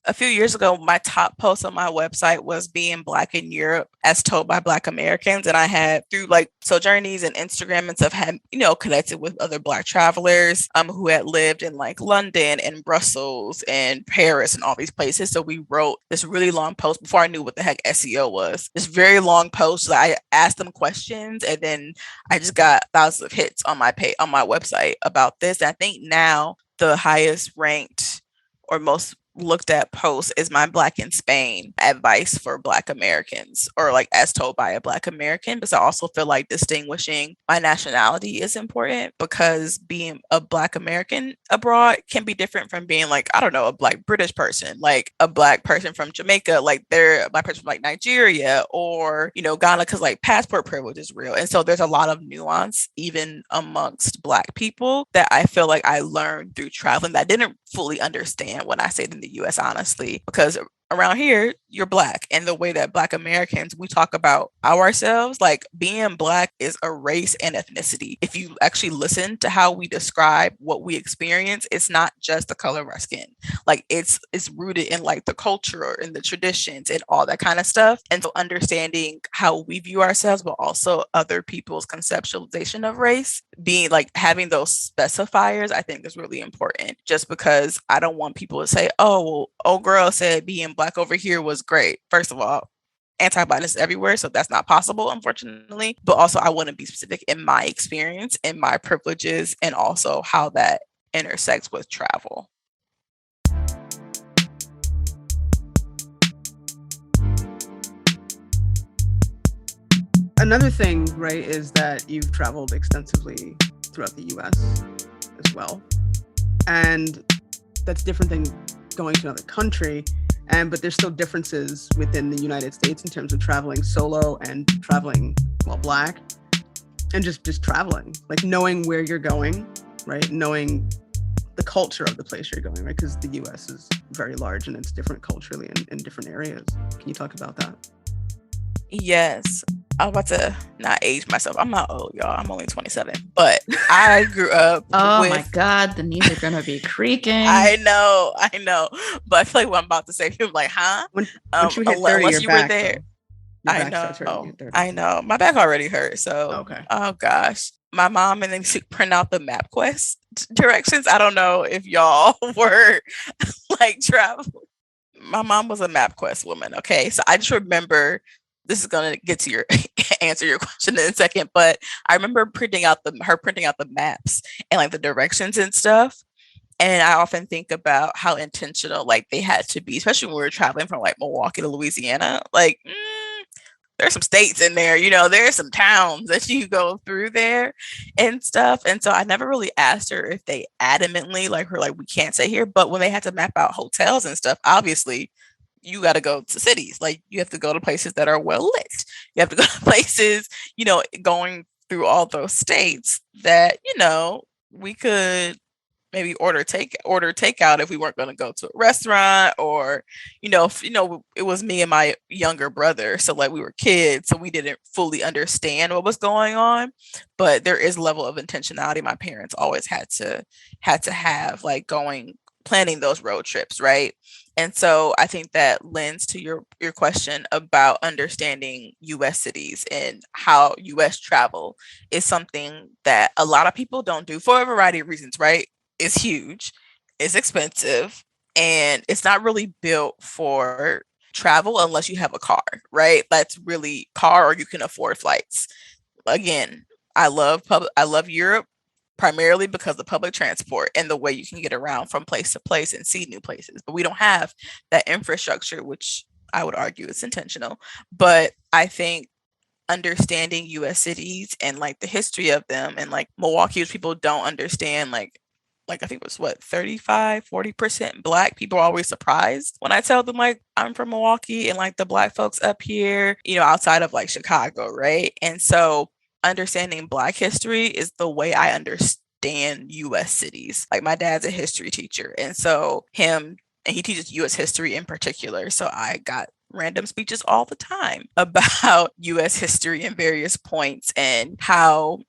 a few years ago, my top post on my website was being Black in Europe as told by Black Americans. And I had through like Sojourneys and Instagram and stuff had, connected with other Black travelers who had lived in like London and Brussels and Paris and all these places. So we wrote this really long post before I knew what the heck SEO was. This very long post that I asked them questions, and then I just got thousands of hits on my page on my website about this. And I think now the highest ranked or most looked at post is my Black in Spain advice for Black Americans, or like as told by a Black American, because I also feel like distinguishing my nationality is important, because being a Black American abroad can be different from being like, I don't know, a Black British person, like a Black person from Jamaica, like they're a Black person from like Nigeria or, Ghana, because like passport privilege is real. And so there's a lot of nuance even amongst Black people that I feel like I learned through traveling that I didn't fully understand when I stayed in the US, honestly, because around here, you're Black. And the way that Black Americans, we talk about ourselves, like being Black is a race and ethnicity. If you actually listen to how we describe what we experience, it's not just the color of our skin. Like it's rooted in like the culture and the traditions and all that kind of stuff. And so understanding how we view ourselves, but also other people's conceptualization of race, being like having those specifiers, I think is really important. Just because I don't want people to say, oh, well, old girl said being Black over here was great. First of all, anti-Blackness everywhere, so that's not possible, unfortunately. But also, I want to be specific in my experience and my privileges, and also how that intersects with travel. Another thing, right, is that you've traveled extensively throughout the US as well. And that's different than going to another country. But there's still differences within the United States in terms of traveling solo and traveling while Black, and just traveling, like knowing where you're going, right? Knowing the culture of the place you're going, right? Because the US is very large and it's different culturally in different areas. Can you talk about that? Yes. I was about to not age myself. I'm not old, y'all. I'm only 27. But I grew up Oh with... my God, the knees are going to be creaking. I know. But I feel like what I'm about to say, people are like, huh? Once you hit 30, unless your you back, were there. your I back starts hurting when you know. hit 30. I know. My back already hurt. So, Okay. oh gosh. My mom and then she print out the MapQuest directions. I don't know if y'all were like travel. My mom was a MapQuest woman. Okay. So I just remember, this is gonna get to your answer your question in a second, but I remember printing out the maps and like the directions and stuff. And I often think about how intentional like they had to be, especially when we were traveling from like Milwaukee to Louisiana. Like, there's some states in there, there's some towns that you go through there and stuff. And so I never really asked her if they adamantly like were like, we can't stay here. But when they had to map out hotels and stuff, obviously you got to go to cities. Like you have to go to places that are well lit. You have to go to places, going through all those states that, we could maybe order takeout if we weren't going to go to a restaurant, or it was me and my younger brother, so like we were kids, so we didn't fully understand what was going on. But there is a level of intentionality my parents always had to have, like planning those road trips, right? And so I think that lends to your question about understanding US cities and how US travel is something that a lot of people don't do for a variety of reasons, right? Is huge, it's expensive, and it's not really built for travel unless you have a car, right? That's really car, or you can afford flights. Again, I love Europe primarily because of public transport and the way you can get around from place to place and see new places. But we don't have that infrastructure, which I would argue is intentional. But I think understanding US cities and like the history of them, and like Milwaukee, which people don't understand, like I think it was what, 35-40% Black. People are always surprised when I tell them like I'm from Milwaukee and like the Black folks up here, outside of like Chicago, right? And so understanding Black history is the way I understand US cities. Like my dad's a history teacher, and so and he teaches US history in particular. So I got random speeches all the time about US history and various points, and how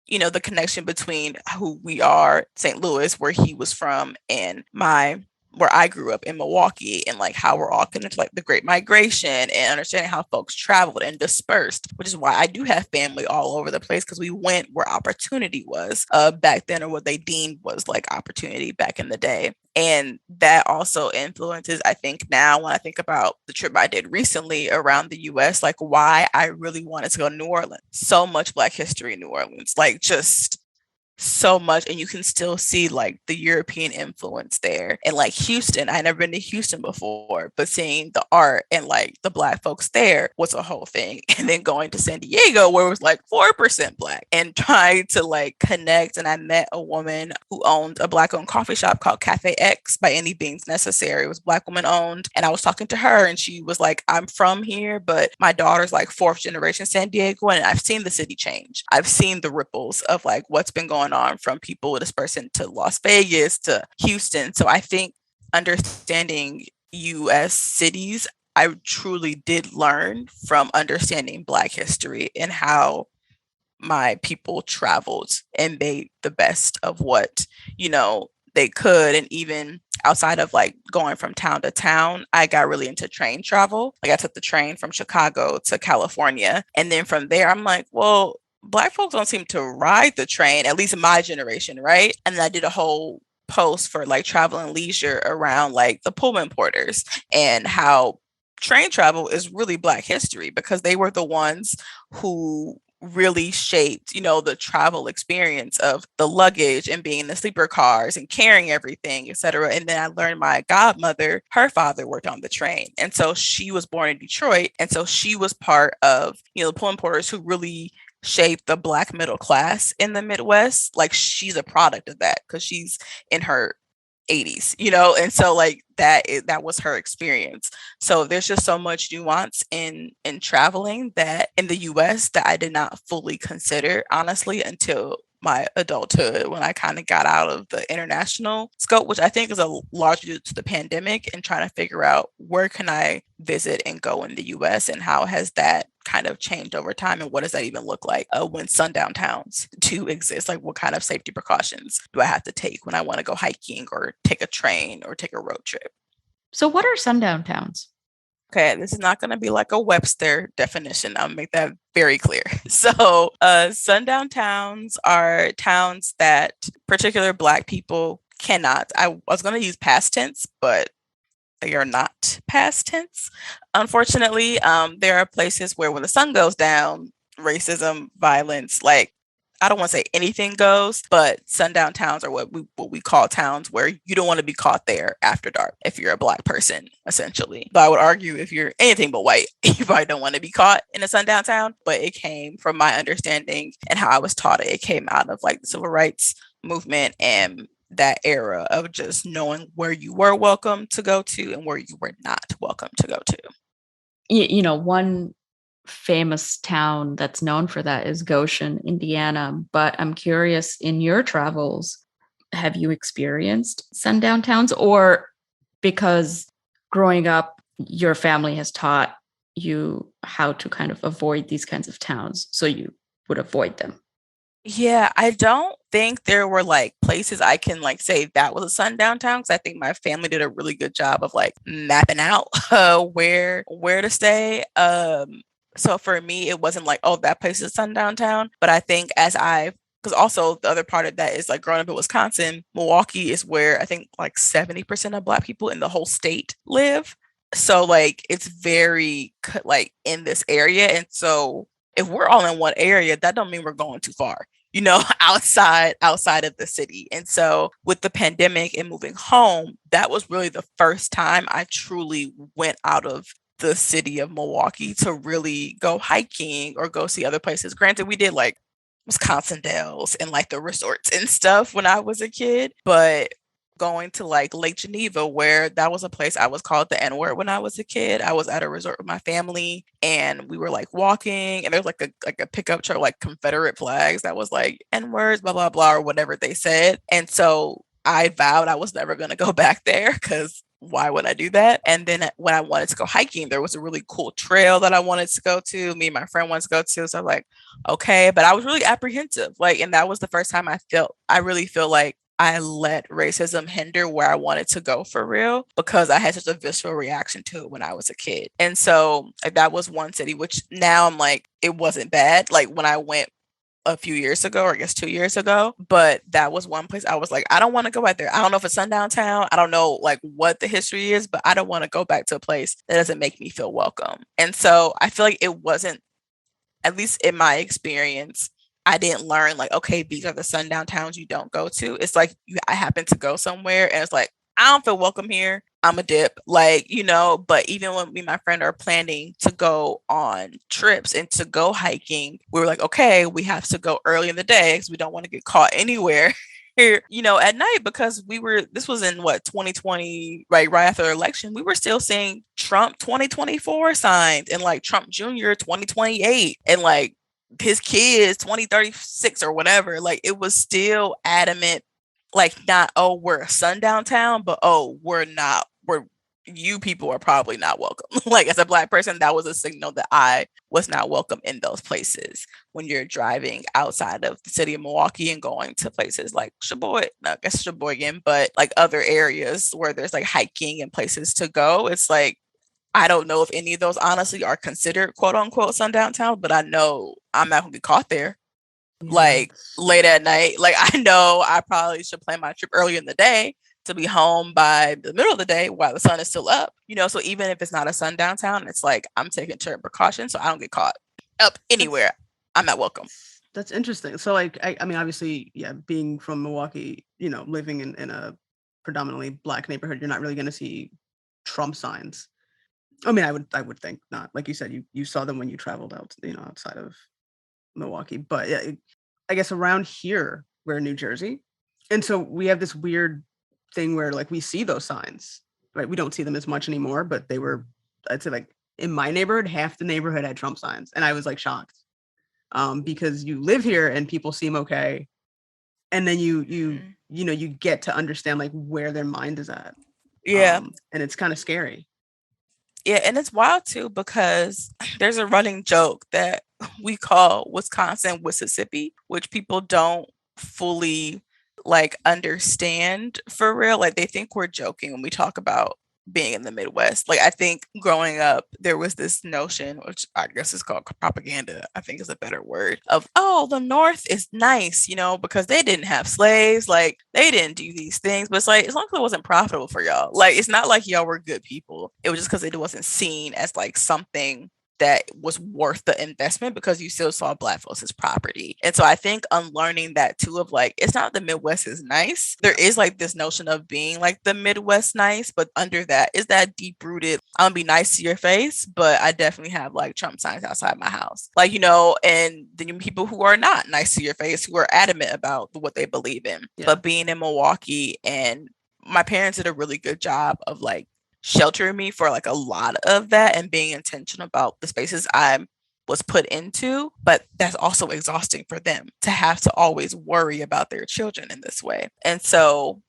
the connection between who we are, St. Louis, where he was from, and where I grew up in Milwaukee, and like how we're all connected to like the Great Migration, and understanding how folks traveled and dispersed, which is why I do have family all over the place, because we went where opportunity was back then, or what they deemed was like opportunity back in the day. And that also influences, I think, now when I think about the trip I did recently around the US, like why I really wanted to go to New Orleans. So much Black history in New Orleans, like just so much. And you can still see like the European influence there. And like Houston, I never been to Houston before, but seeing the art and like the Black folks there was a whole thing. And then going to San Diego, where it was like 4% Black, and trying to like connect. And I met a woman who owned a Black owned coffee shop called Cafe X, by any means necessary. It was Black woman owned. And I was talking to her, and she was like, I'm from here, but my daughter's like 4th generation San Diego, and I've seen the city change. I've seen the ripples of like what's been going on from people dispersing to Las Vegas to Houston. So I think understanding US cities, I truly did learn from understanding Black history and how my people traveled and made the best of what, they could. And even outside of like going from town to town, I got really into train travel. Like I took the train from Chicago to California. And then from there, I'm like, well, Black folks don't seem to ride the train, at least in my generation, right? And then I did a whole post for like Travel and Leisure around like the Pullman porters, and how train travel is really Black history, because they were the ones who really shaped, the travel experience of the luggage and being in the sleeper cars and carrying everything, etc. And then I learned my godmother, her father worked on the train. And so she was born in Detroit. And so she was part of, the Pull Porters who really shaped the Black middle class in the Midwest. Like she's a product of that because she's in her 80s, and so like that was her experience. So there's just so much nuance in traveling that in the US that I did not fully consider, honestly, until my adulthood when I kind of got out of the international scope, which I think is a large due to the pandemic and trying to figure out where can I visit and go in the US and how has that kind of changed over time and what does that even look like when sundown towns do exist, like what kind of safety precautions do I have to take when I want to go hiking or take a train or take a road trip. So, what are sundown towns? Okay, this is not going to be like a Webster definition. I'll make that very clear. So, sundown towns are towns that particular Black people cannot. I was going to use past tense, but they are not past tense. Unfortunately, there are places where when the sun goes down, racism, violence, like I don't want to say anything goes, but sundown towns are what we call towns where you don't want to be caught there after dark if you're a Black person, essentially. But I would argue if you're anything but white, you probably don't want to be caught in a sundown town. But it came from my understanding and how I was taught it. It came out of like the civil rights movement and that era of just knowing where you were welcome to go to and where you were not welcome to go to. One famous town that's known for that is Goshen, Indiana. But I'm curious, in your travels, have you experienced sundown towns, or because growing up, your family has taught you how to kind of avoid these kinds of towns, so you would avoid them? Yeah, I don't think there were like places I can like say that was a sundown town because I think my family did a really good job of like mapping out where to stay. So for me, it wasn't like, oh, that place is sundown town. But I think because also the other part of that is like growing up in Wisconsin, Milwaukee is where I think like 70% of Black people in the whole state live. So like it's very like in this area. And so if we're all in one area, that don't mean we're going too far, outside of the city. And so with the pandemic and moving home, that was really the first time I truly went out of the city of Milwaukee to really go hiking or go see other places. Granted, we did like Wisconsin Dells and like the resorts and stuff when I was a kid, but going to like Lake Geneva, where that was a place I was called the N-word when I was a kid. I was at a resort with my family and we were like walking and there was like a pickup truck, like Confederate flags that was like N-words, blah, blah, blah, or whatever they said. And so I vowed I was never going to go back there because why would I do that? And then when I wanted to go hiking, there was a really cool trail that I wanted to go to. Me and my friend wanted to go to. So I'm like, okay. But I was really apprehensive. Like, and that was the first time I really feel like I let racism hinder where I wanted to go for real because I had such a visceral reaction to it when I was a kid. And so like, that was one city, which now I'm like, it wasn't bad. Like when I went a few years ago, or I guess 2 years ago, but that was one place I was like, I don't want to go back there. I don't know if it's sundown town. I don't know like what the history is, but I don't want to go back to a place that doesn't make me feel welcome. And so I feel like it wasn't, at least in my experience, I didn't learn like, okay, these are the sundown towns you don't go to. It's like I happen to go somewhere and it's like, I don't feel welcome here. I'm a dip, like, but even when me and my friend are planning to go on trips and to go hiking, we were like, okay, we have to go early in the day because we don't want to get caught anywhere here, at night because this was in what, 2020, right after the election, we were still seeing Trump 2024 signs and like Trump Jr. 2028 and like his kids 2036 or whatever. Like it was still adamant, like not, oh, we're a sundown town, but oh, you people are probably not welcome. Like as a Black person, that was a signal that I was not welcome in those places when you're driving outside of the city of Milwaukee and going to places like Sheboygan, I guess Sheboygan, but like other areas where there's like hiking and places to go. It's like, I don't know if any of those honestly are considered quote unquote sundown town, but I know I'm not gonna be caught there like Yes. late at night. Like I know I probably should plan my trip early in the day to be home by the middle of the day while the sun is still up. So even if it's not a sundown town, it's like I'm taking certain precautions so I don't get caught up It's anywhere. I'm not welcome. That's interesting. So like I mean obviously, yeah, being from Milwaukee, living in a predominantly black neighborhood, you're not really gonna see Trump signs. I mean, I would think not. Like you said, you saw them when you traveled out, outside of Milwaukee. But yeah, I guess around here, we're in New Jersey. And so we have this weird thing where like we see those signs, right? We don't see them as much anymore, but they were, I'd say like in my neighborhood, half the neighborhood had Trump signs. And I was like shocked. Because you live here and people seem okay. And then you get to understand like where their mind is at. Yeah. And it's kind of scary. Yeah, and it's wild too because there's a running joke that we call Wisconsin Mississippi, which people don't fully like understand for real. Like they think we're joking when we talk about being in the Midwest. Like I think growing up, there was this notion, which I guess is called propaganda, I think is a better word, of, oh, the North is nice, because they didn't have slaves, like they didn't do these things. But it's like, as long as it wasn't profitable for y'all, like it's not like y'all were good people. It was just because it wasn't seen as like something that was worth the investment because you still saw black folks as property. And so I think unlearning that too, of like, it's not the Midwest is nice. There is like this notion of being like the Midwest nice, but under that is that deep rooted, I'm gonna be nice to your face, but I definitely have like Trump signs outside my house. Like, and then people who are not nice to your face, who are adamant about what they believe in. Yeah. But being in Milwaukee, and my parents did a really good job of like sheltering me for like a lot of that and being intentional about the spaces I was put into. But that's also exhausting for them to have to always worry about their children in this way. And so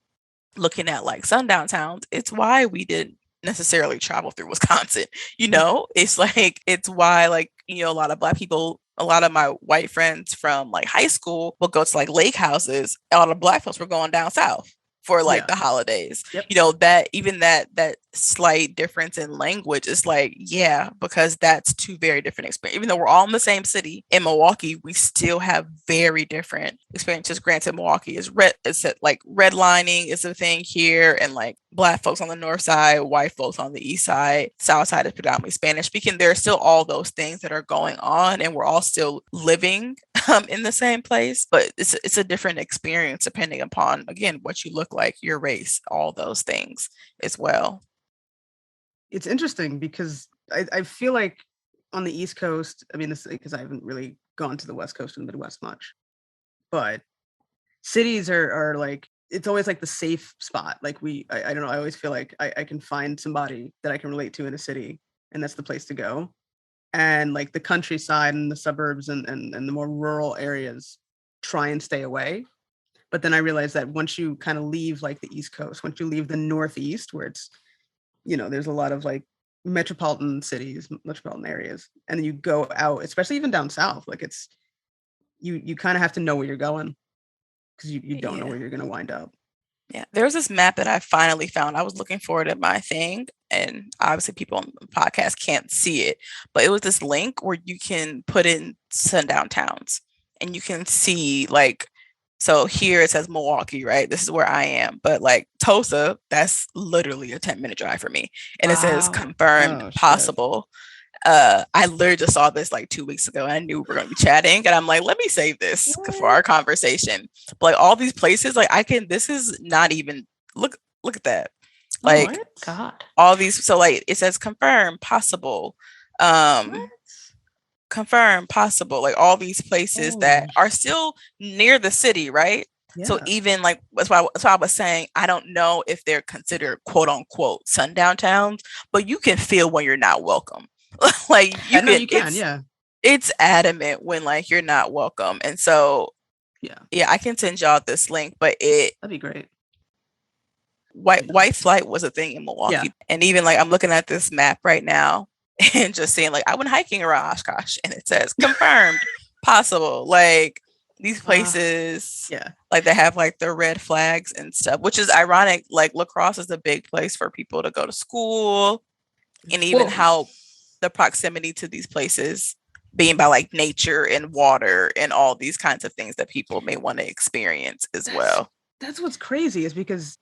looking at like sundown towns, it's why we didn't necessarily travel through Wisconsin. It's like, it's why like, a lot of black people, a lot of my white friends from like high school will go to like lake houses. A lot of black folks were going down south for like the holidays. Yep. That even that slight difference in language is like, yeah, because that's two very different experiences. Even though we're all in the same city in Milwaukee, we still have very different experiences. Granted, Milwaukee is like redlining is a thing here, and like black folks on the north side, white folks on the east side, south side is predominantly Spanish speaking. There are still all those things that are going on, and we're all still living in the same place, but it's a different experience depending upon, again, what you look like, your race, all those things as well. It's interesting because I feel like on the East Coast, I mean, this because I haven't really gone to the West Coast and the Midwest much, but cities are like, it's always like the safe spot. Like I don't know, I always feel like I can find somebody that I can relate to in a city, and that's the place to go. And like the countryside and the suburbs and the more rural areas try and stay away. But then I realized that once you kind of leave like the East Coast, once you leave the Northeast, where it's, there's a lot of like metropolitan cities, metropolitan areas, and then you go out, especially even down south, like it's, you kind of have to know where you're going because you don't know where you're going to wind up. Yeah, there's this map that I finally found. I was looking for it in my thing, and obviously people on the podcast can't see it, but it was this link where you can put in sundown towns, and you can see like, so here it says Milwaukee, right? This is where I am, but like Tulsa, that's literally a 10-minute drive for me, and it says confirmed possible. I literally just saw this like 2 weeks ago, and I knew we were going to be chatting, and I'm like, let me save this for our conversation. But like all these places, like this is not even, look at that. Like, God, all these, so like it says confirm possible, confirm possible, like all these places that are still near the city, right? Yeah. So even like, that's why I was saying, I don't know if they're considered quote unquote sundown towns, but you can feel when you're not welcome. Like you can, it's adamant when like you're not welcome. And so yeah, I can send y'all this link, but that'd be great. White flight was a thing in Milwaukee, and even like I'm looking at this map right now and just seeing like I went hiking around Oshkosh, and it says confirmed possible, like these places, like they have like the red flags and stuff, which is ironic. Like La Crosse is a big place for people to go to school, and even how the proximity to these places being by like nature and water and all these kinds of things that people may want to experience as well. That's what's crazy, is because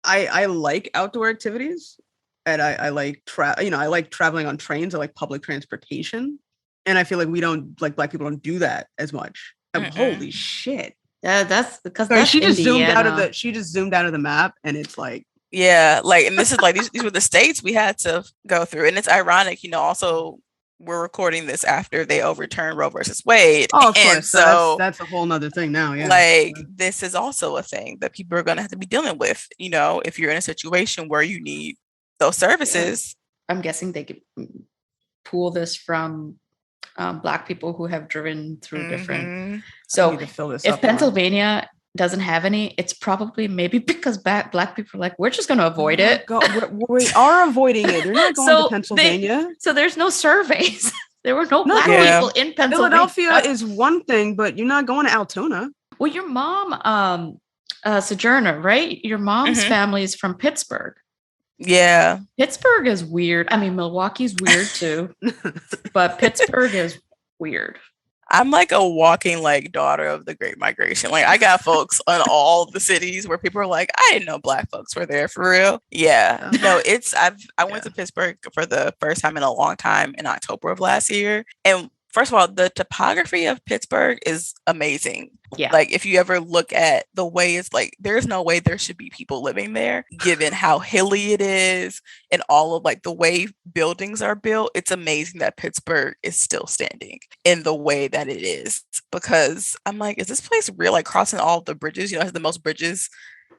I like outdoor activities, and I like I like traveling on trains. I like public transportation, And I feel like we don't, like, Black people don't do that as much. Holy shit. Yeah, that's because Sorry, that's she just zoomed out of Indiana. the map, and it's like, Yeah, like, and this is like these were the states we had to go through, and it's ironic, also we're recording this after they overturned Roe versus Wade, oh, of and course. So that's a whole nother thing now. Yeah. like this is also a thing that people are going to have to be dealing with. If you're in a situation where you need those services. I'm guessing they could pull this from Black people who have driven through different. So if Pennsylvania doesn't have any, it's probably maybe because Black people are like, we're just going to avoid it. We are avoiding it. They're not going to Pennsylvania. So there's no surveys. There were no Black people in Pennsylvania. Philadelphia is one thing, but you're not going to Altoona. Well, your mom, Sojourner, right? Your mom's family is from Pittsburgh. Yeah. Pittsburgh is weird. I mean, Milwaukee's weird too, but Pittsburgh is weird. I'm like a walking like daughter of the Great Migration. Like I got folks in all the cities where people are like, I didn't know Black folks were there for real. Yeah. No, I went to Pittsburgh for the first time in a long time in October of last year. And first of all, the topography of Pittsburgh is amazing. Yeah. Like if you ever look at the way it's like, there's no way there should be people living there, given how hilly it is and all of like the way buildings are built. It's amazing that Pittsburgh is still standing in the way that it is, because I'm like, is this place real? Like crossing all the bridges, it has the most bridges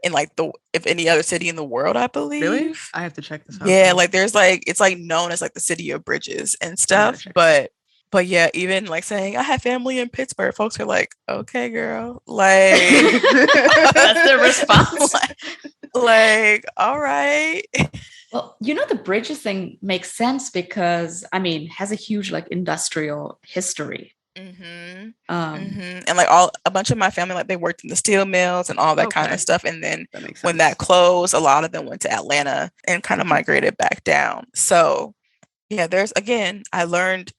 in like if any other city in the world, I believe. Really? I have to check this out. Yeah, like there's like, it's like known as like the city of bridges and stuff, but yeah, even like saying I have family in Pittsburgh, folks are like, okay, girl, like that's their response. like, all right. Well, the bridges thing makes sense because it has a huge like industrial history. And like a bunch of my family, like they worked in the steel mills and all that kind of stuff. And then when that closed, a lot of them went to Atlanta and kind of migrated back down. So yeah, I learned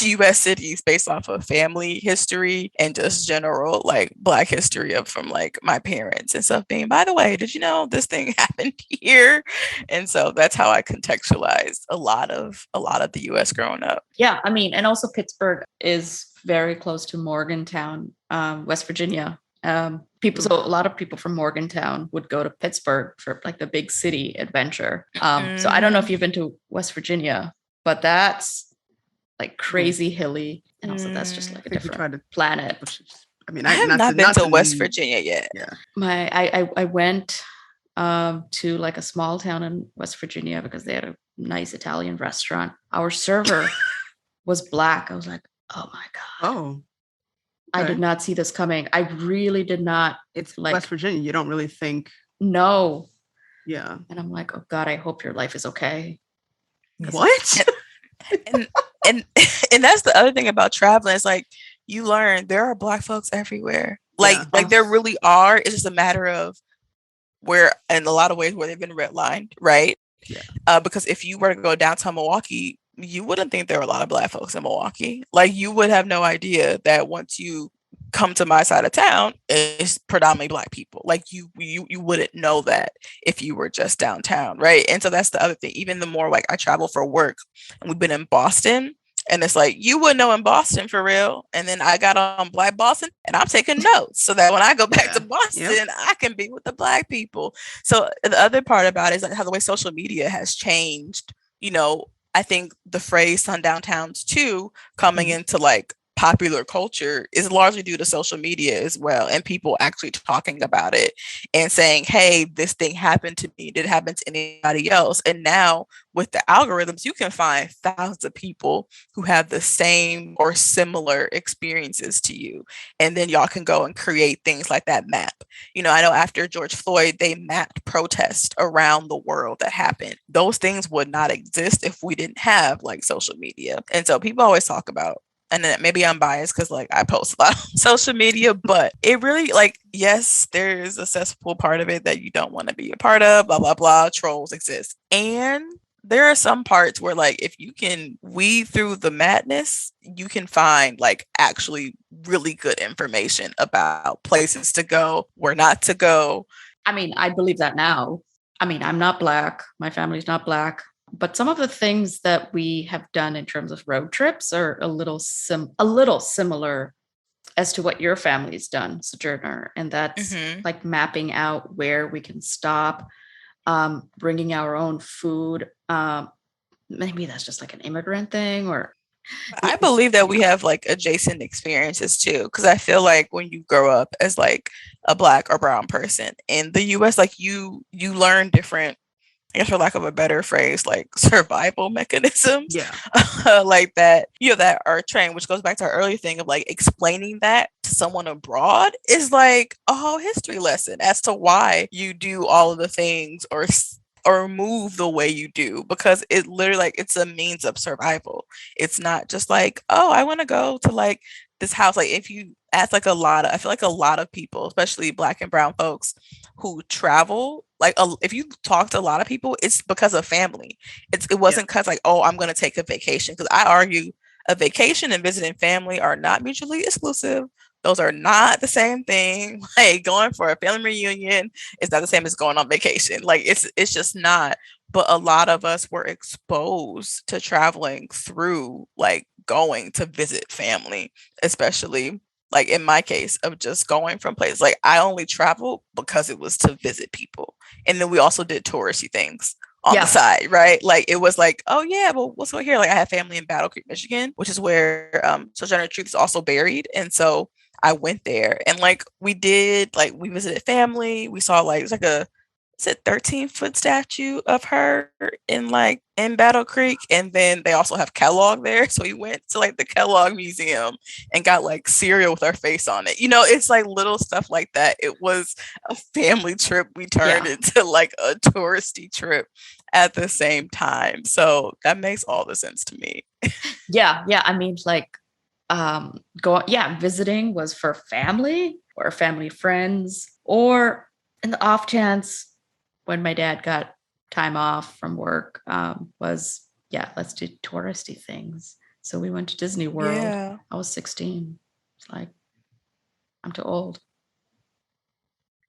U.S. cities based off of family history and just general like Black history from like my parents and stuff being, by the way, did you know this thing happened here? And so that's how I contextualized a lot of the U.S. growing up. Yeah, and also Pittsburgh is very close to Morgantown, West Virginia. So a lot of people from Morgantown would go to Pittsburgh for like the big city adventure. So I don't know if you've been to West Virginia, but that's like crazy hilly, and also that's just like a different planet. I have not been to West Virginia yet. Yeah, I went to like a small town in West Virginia because they had a nice Italian restaurant. Our server was Black. I was like, oh my god. Oh, okay. I did not see this coming. I really did not. It's like West Virginia. You don't really think. No. Yeah. And I'm like, oh god, I hope your life is okay. What? And that's the other thing about traveling. It's like you learn there are Black folks everywhere. Like there really are. It's just a matter of where, in a lot of ways, where they've been redlined, right? Yeah. Because if you were to go downtown Milwaukee, you wouldn't think there were a lot of Black folks in Milwaukee. Like you would have no idea that once you come to my side of town, it's predominantly Black people. Like you wouldn't know that if you were just downtown, right? And so that's the other thing. Even the more like I travel for work, and we've been in Boston, and it's like you wouldn't know in Boston for real. And then I got on Black Boston, and I'm taking notes so that when I go back to Boston, I can be with the Black people. So the other part about it is like how the way social media has changed. I think the phrase "sundown towns" too coming into like popular culture is largely due to social media as well, and people actually talking about it and saying, hey, this thing happened to me, did it happen to anybody else? And now with the algorithms, you can find thousands of people who have the same or similar experiences to you, and then y'all can go and create things like that map. I know after George Floyd, they mapped protests around the world that happened. Those things would not exist if we didn't have like social media. And so people always talk about, and then maybe I'm biased because like I post a lot on social media, but it really like, yes, there's a cesspool part of it that you don't want to be a part of, blah, blah, blah. Trolls exist. And there are some parts where like, if you can weed through the madness, you can find like actually really good information about places to go, where not to go. I believe that now. I'm not Black. My family's not Black. But some of the things that we have done in terms of road trips are a little similar as to what your family's done, Sojourner, and that's Mm-hmm. like mapping out where we can stop, bringing our own food. Maybe that's just like an immigrant thing, or I believe that we yeah, have like adjacent experiences too, because I feel like when you grow up as like a black or brown person in the US, like you learn different, I guess for lack of a better phrase, like survival mechanisms yeah, like that, that are trained, which goes back to our earlier thing of like explaining that to someone abroad is like a whole history lesson as to why you do all of the things or move the way you do, because it literally like it's a means of survival. It's not just like, oh, I want to go to like this house. Like if you ask like I feel like a lot of people, especially black and brown folks who travel, like if you talk to a lot of people, it's because of family. It yeah, wasn't because like, oh, I'm going to take a vacation, because I argue a vacation and visiting family are not mutually exclusive. Those are not the same thing. Like going for a family reunion is not the same as going on vacation. Like it's just not. But a lot of us were exposed to traveling through like going to visit family, especially like in my case of just going from places. Like I only traveled because it was to visit people. And then we also did touristy things on the yeah, side, right? Like it was like, oh yeah, well, let's go here. Like I have family in Battle Creek, Michigan, which is where Sojourner Truth is also buried. And so I went there and like we visited family. We saw like it's like a, is it 13-foot statue of her in Battle Creek, and then they also have Kellogg there. So we went to like the Kellogg Museum and got like cereal with our face on it. It's like little stuff like that. It was a family trip we turned yeah, into like a touristy trip at the same time. So that makes all the sense to me. yeah. I mean, like, visiting was for family or family friends, or in the off chance when my dad got time off from work, was yeah, let's do touristy things. So we went to Disney World. Yeah. I was 16. It's like I'm too old.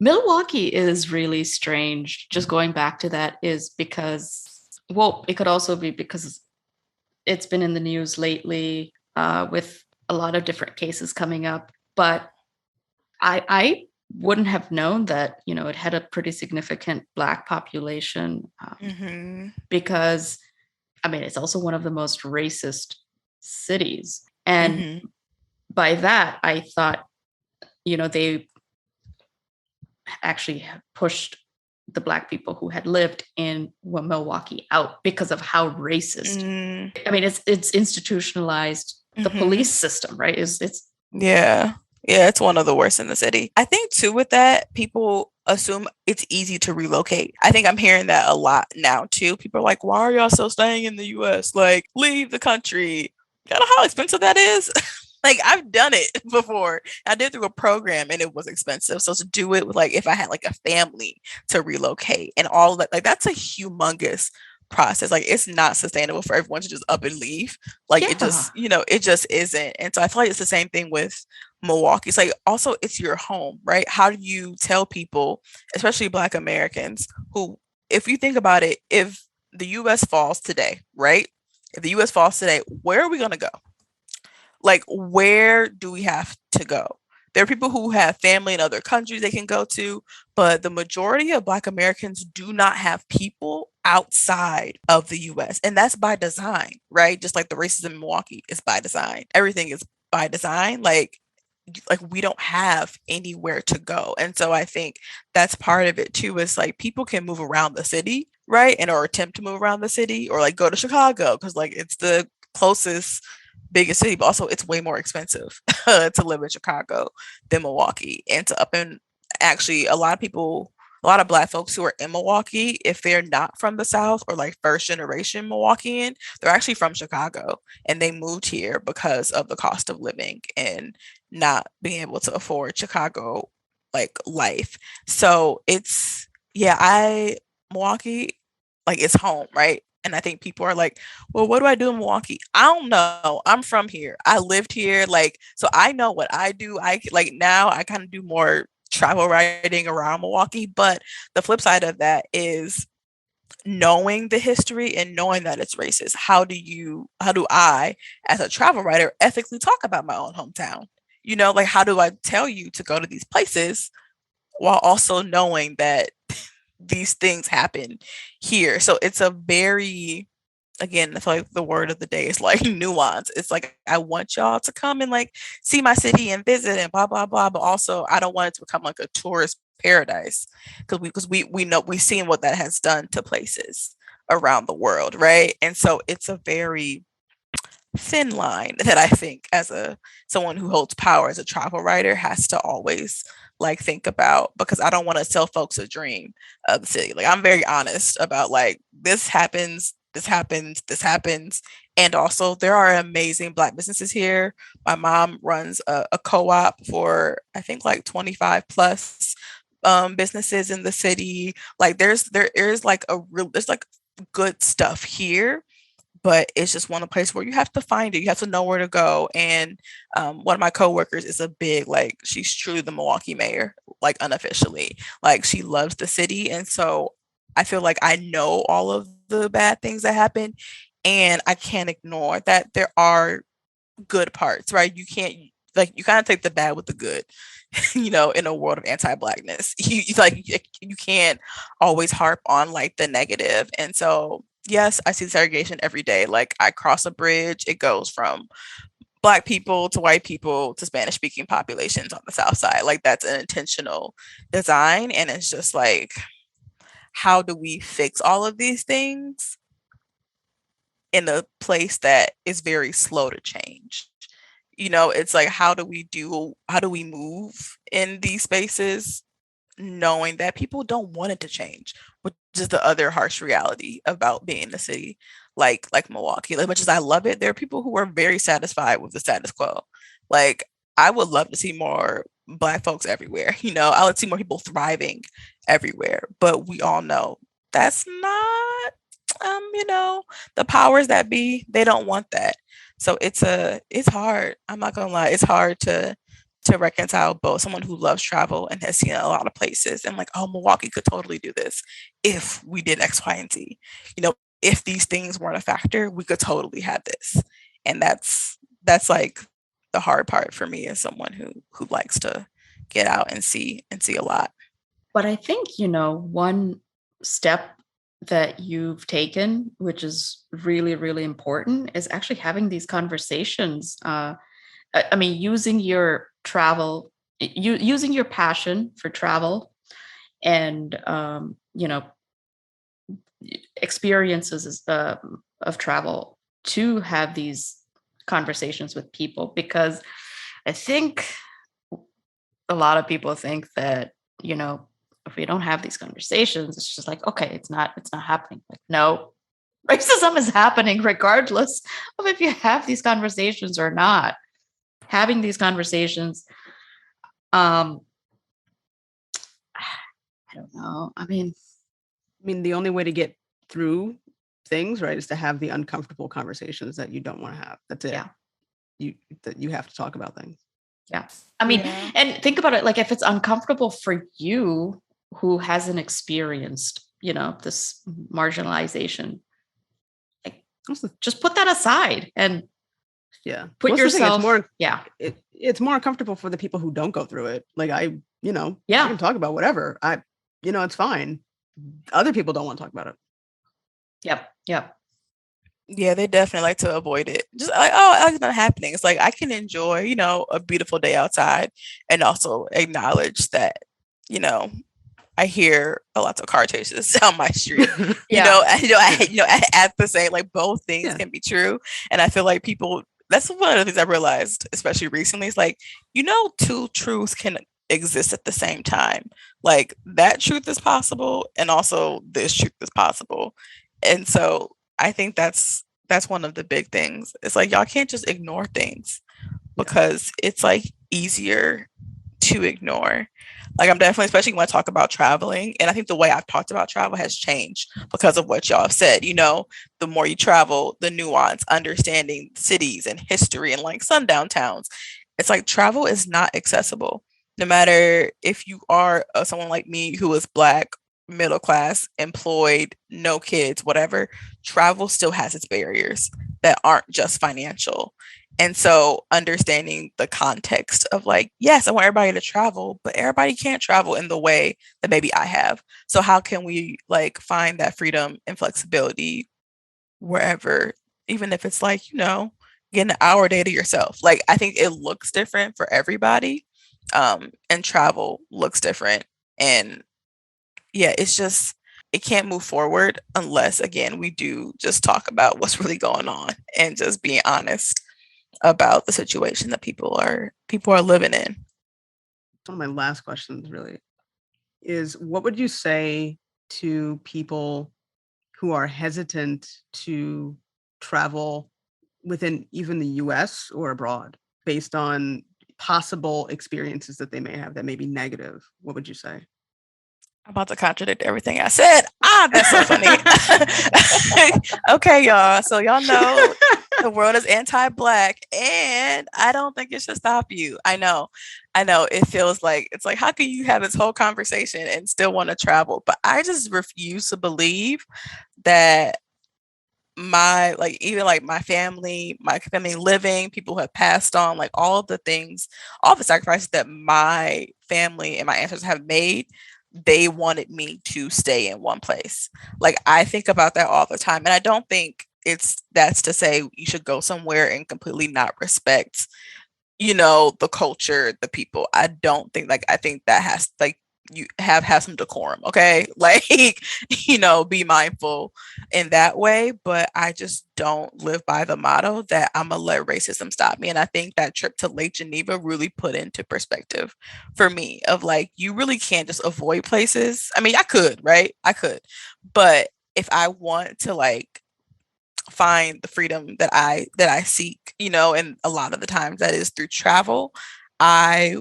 Milwaukee is really strange. Just going back to that is because, well, it could also be because it's been in the news lately, with a lot of different cases coming up. But I wouldn't have known that, it had a pretty significant Black population, Mm-hmm. because, I mean, it's also one of the most racist cities. And Mm-hmm. by that, I thought, they actually pushed the Black people who had lived in Milwaukee out because of how racist. Mm-hmm. I mean, it's institutionalized. The Mm-hmm. police system, right? It's Yeah. Yeah, it's one of the worst in the city. I think too with that, people assume it's easy to relocate. I think I'm hearing that a lot now too. People are like, why are y'all still staying in the US? Like, leave the country. You know how expensive that is? Like I've done it before. I did through a program and it was expensive. So to do it with like if I had like a family to relocate and all of that, like that's a humongous process. Like it's not sustainable for everyone to just up and leave. Like it yeah, just, it just isn't. And so I feel like it's the same thing with Milwaukee. It's like also it's your home, right? How do you tell people, especially Black Americans, who, if you think about it, if the US falls today, right? If the US falls today, where are we going to go? Like, where do we have to go? There are people who have family in other countries they can go to, but the majority of Black Americans do not have people outside of the US. And that's by design, right? Just like the racism in Milwaukee is by design. Everything is by design. Like we don't have anywhere to go. And so I think that's part of it too, is like people can move around the city, right? And or attempt to move around the city or like go to Chicago because like it's the closest biggest city, but also it's way more expensive to live in Chicago than Milwaukee. And to up and actually a lot of Black folks who are in Milwaukee, if they're not from the South or like first generation Milwaukeean, they're actually from Chicago and they moved here because of the cost of living and not being able to afford Chicago like life. So it's, yeah, Milwaukee, like it's home, right? And I think people are like, well, what do I do in Milwaukee? I don't know. I'm from here. I lived here. Like, so I know what I do. I like now I kind of do more travel writing around Milwaukee. But the flip side of that is knowing the history and knowing that it's racist, how do I, as a travel writer, ethically talk about my own hometown? Like how do I tell you to go to these places while also knowing that these things happen here? So it's a very, again, I feel like the word of the day is like nuance. It's like I want y'all to come and like see my city and visit and blah blah blah, but also I don't want it to become like a tourist paradise, because we know we've seen what that has done to places around the world, right? And so it's a very thin line that I think, as a someone who holds power as a travel writer, has to always like think about, because I don't want to sell folks a dream of the city. Like I'm very honest about like this happens, this happens, this happens. And also there are amazing Black businesses here. My mom runs a co-op for I think like 25 plus businesses in the city. Like there is like a real, there's like good stuff here, but it's just one of the places where you have to find it. You have to know where to go. And one of my coworkers is a big, like, she's truly the Milwaukee mayor, like unofficially. Like she loves the city. And so I feel like I know all of the bad things that happen. And I can't ignore that there are good parts, right? You can't, like, you kind of take the bad with the good, in a world of anti-Blackness. You can't always harp on like the negative. And so yes, I see segregation every day. Like I cross a bridge, it goes from Black people to white people to Spanish speaking populations on the South Side. Like that's an intentional design. And it's just like, how do we fix all of these things in a place that is very slow to change? It's like, how do we move in these spaces knowing that people don't want it to change, which is the other harsh reality about being in a city like Milwaukee. Like much as I love it, there are people who are very satisfied with the status quo. Like I would love to see more Black folks everywhere. I would see more people thriving everywhere. But we all know that's not the powers that be, they don't want that. So it's hard. I'm not gonna lie, it's hard to reconcile both someone who loves travel and has seen a lot of places and like, oh, Milwaukee could totally do this if we did X, Y, and Z. If these things weren't a factor, we could totally have this. And that's like the hard part for me as someone who likes to get out and see a lot. But I think, one step that you've taken, which is really, really important, is actually having these conversations. I mean, using your travel, using your passion for travel and, experiences of travel to have these conversations with people. Because I think a lot of people think that, if we don't have these conversations, it's just like, okay, it's not happening. Like, no, racism is happening regardless of if you have these conversations or not. Having these conversations, I don't know. I mean, the only way to get through things, right, is to have the uncomfortable conversations that you don't want to have. That's it. Yeah. You have to talk about things. Yeah. I mean, and think about it, like if it's uncomfortable for you who hasn't experienced, this marginalization, like just put that aside and put yourself. It's more uncomfortable for the people who don't go through it. Like I can talk about whatever. It's fine. Other people don't want to talk about it. Yep. Yeah, they definitely like to avoid it. Just like, oh, it's not happening. It's like I can enjoy, a beautiful day outside and also acknowledge that, I hear a lot of car chases down my street. I have to say, like, both things can be true. And I feel like people, that's one of the things I realized, especially recently, is like, two truths can exist at the same time. Like that truth is possible and also this truth is possible. And so I think that's one of the big things. It's like y'all can't just ignore things because it's like easier to ignore. Like I'm definitely, especially when I talk about traveling, and I think the way I've talked about travel has changed because of what y'all have said. The more you travel, the nuance, understanding cities and history and like sundown towns. It's like travel is not accessible. No matter if you are someone like me who is Black middle class, employed, no kids, whatever, travel still has its barriers that aren't just financial. And so understanding the context of like, yes, I want everybody to travel, but everybody can't travel in the way that maybe I have. So how can we like find that freedom and flexibility wherever, even if it's like, get an hour a day to yourself. Like I think it looks different for everybody. And travel looks different. And yeah, it's just it can't move forward unless again we do just talk about what's really going on and just being honest about the situation that people are living in. One of my last questions really is, what would you say to people who are hesitant to travel within even the US or abroad based on possible experiences that they may have that may be negative? What would you say? I'm about to contradict everything I said. That's so funny. Okay, y'all. So y'all know the world is anti-black, and I don't think it should stop you. I know. It feels like it's like how can you have this whole conversation and still want to travel? But I just refuse to believe that my like even like my family living, people who have passed on, like all of the things, all the sacrifices that my family and my ancestors have made, they wanted me to stay in one place. Like I think about that all the time. And I don't think that's to say you should go somewhere and completely not respect, the culture, the people. I don't think like I think that has like you have some decorum, okay? Like, be mindful in that way. But I just don't live by the motto that I'm gonna let racism stop me. And I think that trip to Lake Geneva really put into perspective for me of like you really can't just avoid places. I mean, I could, right? I could. But if I want to like find the freedom that I seek, and a lot of the times that is through travel. I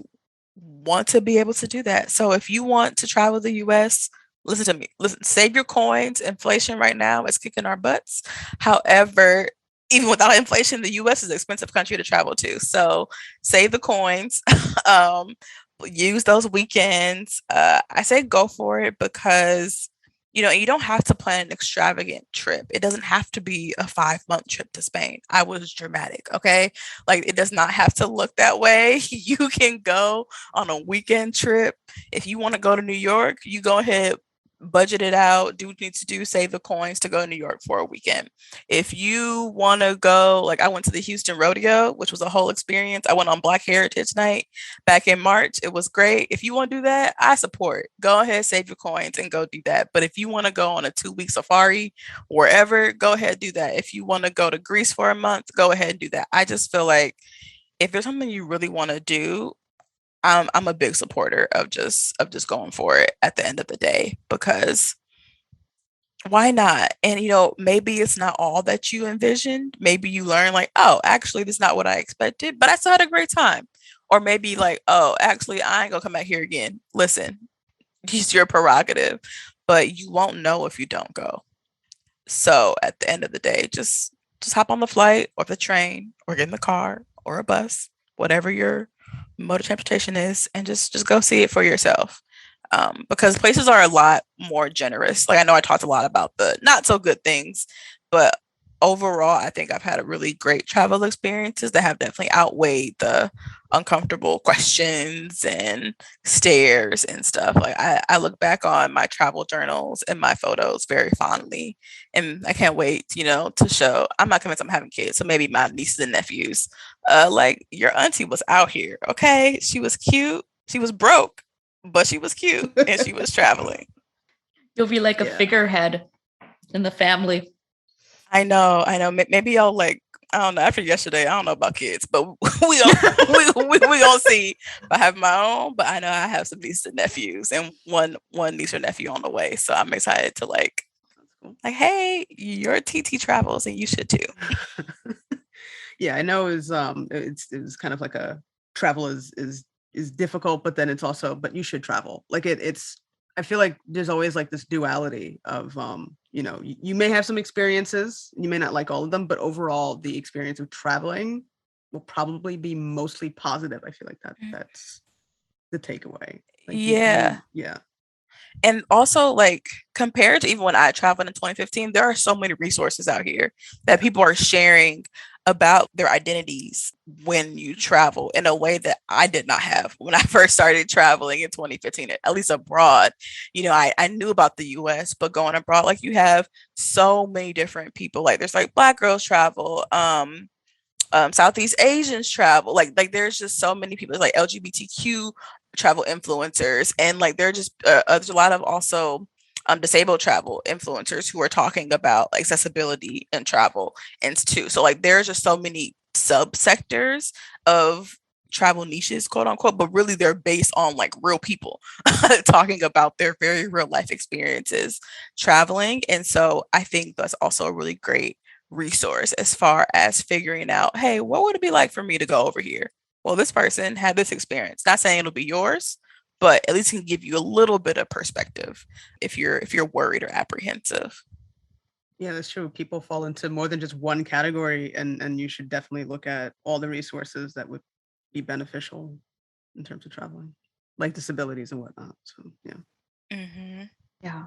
want to be able to do that. So if you want to travel the US, listen to me. Listen, save your coins. Inflation right now is kicking our butts. However, even without inflation, the US is an expensive country to travel to. So save the coins. um, Use those weekends. I say go for it because you don't have to plan an extravagant trip. It doesn't have to be a 5-month trip to Spain. I was dramatic, okay? Like it does not have to look that way. You can go on a weekend trip. If you want to go to New York, you go ahead, budget it out, do what you need to do, save the coins to go to New York for a weekend. If you want to go, like I went to the Houston Rodeo, which was a whole experience. I went on Black Heritage Night back in March. It was great. If you want to do that, I support. Go ahead, save your coins and go do that. But if you want to go on a 2-week safari wherever, go ahead, do that. If you want to go to Greece for a month, go ahead and do that. I just feel like if there's something you really want to do, I'm a big supporter of just going for it at the end of the day because why not? And maybe it's not all that you envisioned. Maybe you learn like, oh, actually, this is not what I expected, but I still had a great time. Or maybe like, oh, actually, I ain't gonna come back here again. Listen, it's your prerogative, but you won't know if you don't go. So at the end of the day, just hop on the flight or the train or get in the car or a bus, whatever your mode of transportation is, and just go see it for yourself. Because places are a lot more generous. Like I know I talked a lot about the not so good things, but overall, I think I've had a really great travel experiences that have definitely outweighed the uncomfortable questions and stares and stuff. Like I look back on my travel journals and my photos very fondly, and I can't wait, to show. I'm not convinced I'm having kids, so maybe my nieces and nephews. Like your auntie was out here, okay? She was cute. She was broke, but she was cute and she was traveling. You'll be like a Yeah. figurehead in the family. I know, I know. Maybe y'all like I don't know. After yesterday, I don't know about kids, but we don't we gonna see. If I have my own, but I know I have some nieces and nephews, and one niece or nephew on the way. So I'm excited to like, hey, your TT travels, and you should too. Yeah, I know it's kind of like a travel is difficult, but then it's also but you should travel. Like it's I feel like there's always like this duality of you may have some experiences, you may not like all of them, but overall the experience of traveling will probably be mostly positive. I feel like that's the takeaway. Like Yeah, yeah. And also, like, compared to even when I traveled in 2015, there are so many resources out here that Yeah. people are sharing about their identities when you travel in a way that I did not have when I first started traveling in 2015, at least abroad. I knew about the US, but going abroad, like, you have so many different people. Like, there's like Black girls travel, Southeast Asians travel. Like there's just so many people like LGBTQ travel influencers, and like there are just there's a lot of also disabled travel influencers who are talking about accessibility and travel and too. So like there's just so many subsectors of travel niches, quote unquote, but really they're based on like real people talking about their very real life experiences traveling. And so I think that's also a really great resource as far as figuring out, hey, what would it be like for me to go over here? Well, this person had this experience. Not saying it'll be yours, but at least can give you a little bit of perspective if you're worried or apprehensive. Yeah, that's true. People fall into more than just one category, and you should definitely look at all the resources that would be beneficial in terms of traveling, like disabilities and whatnot. So yeah. Mm-hmm. Yeah.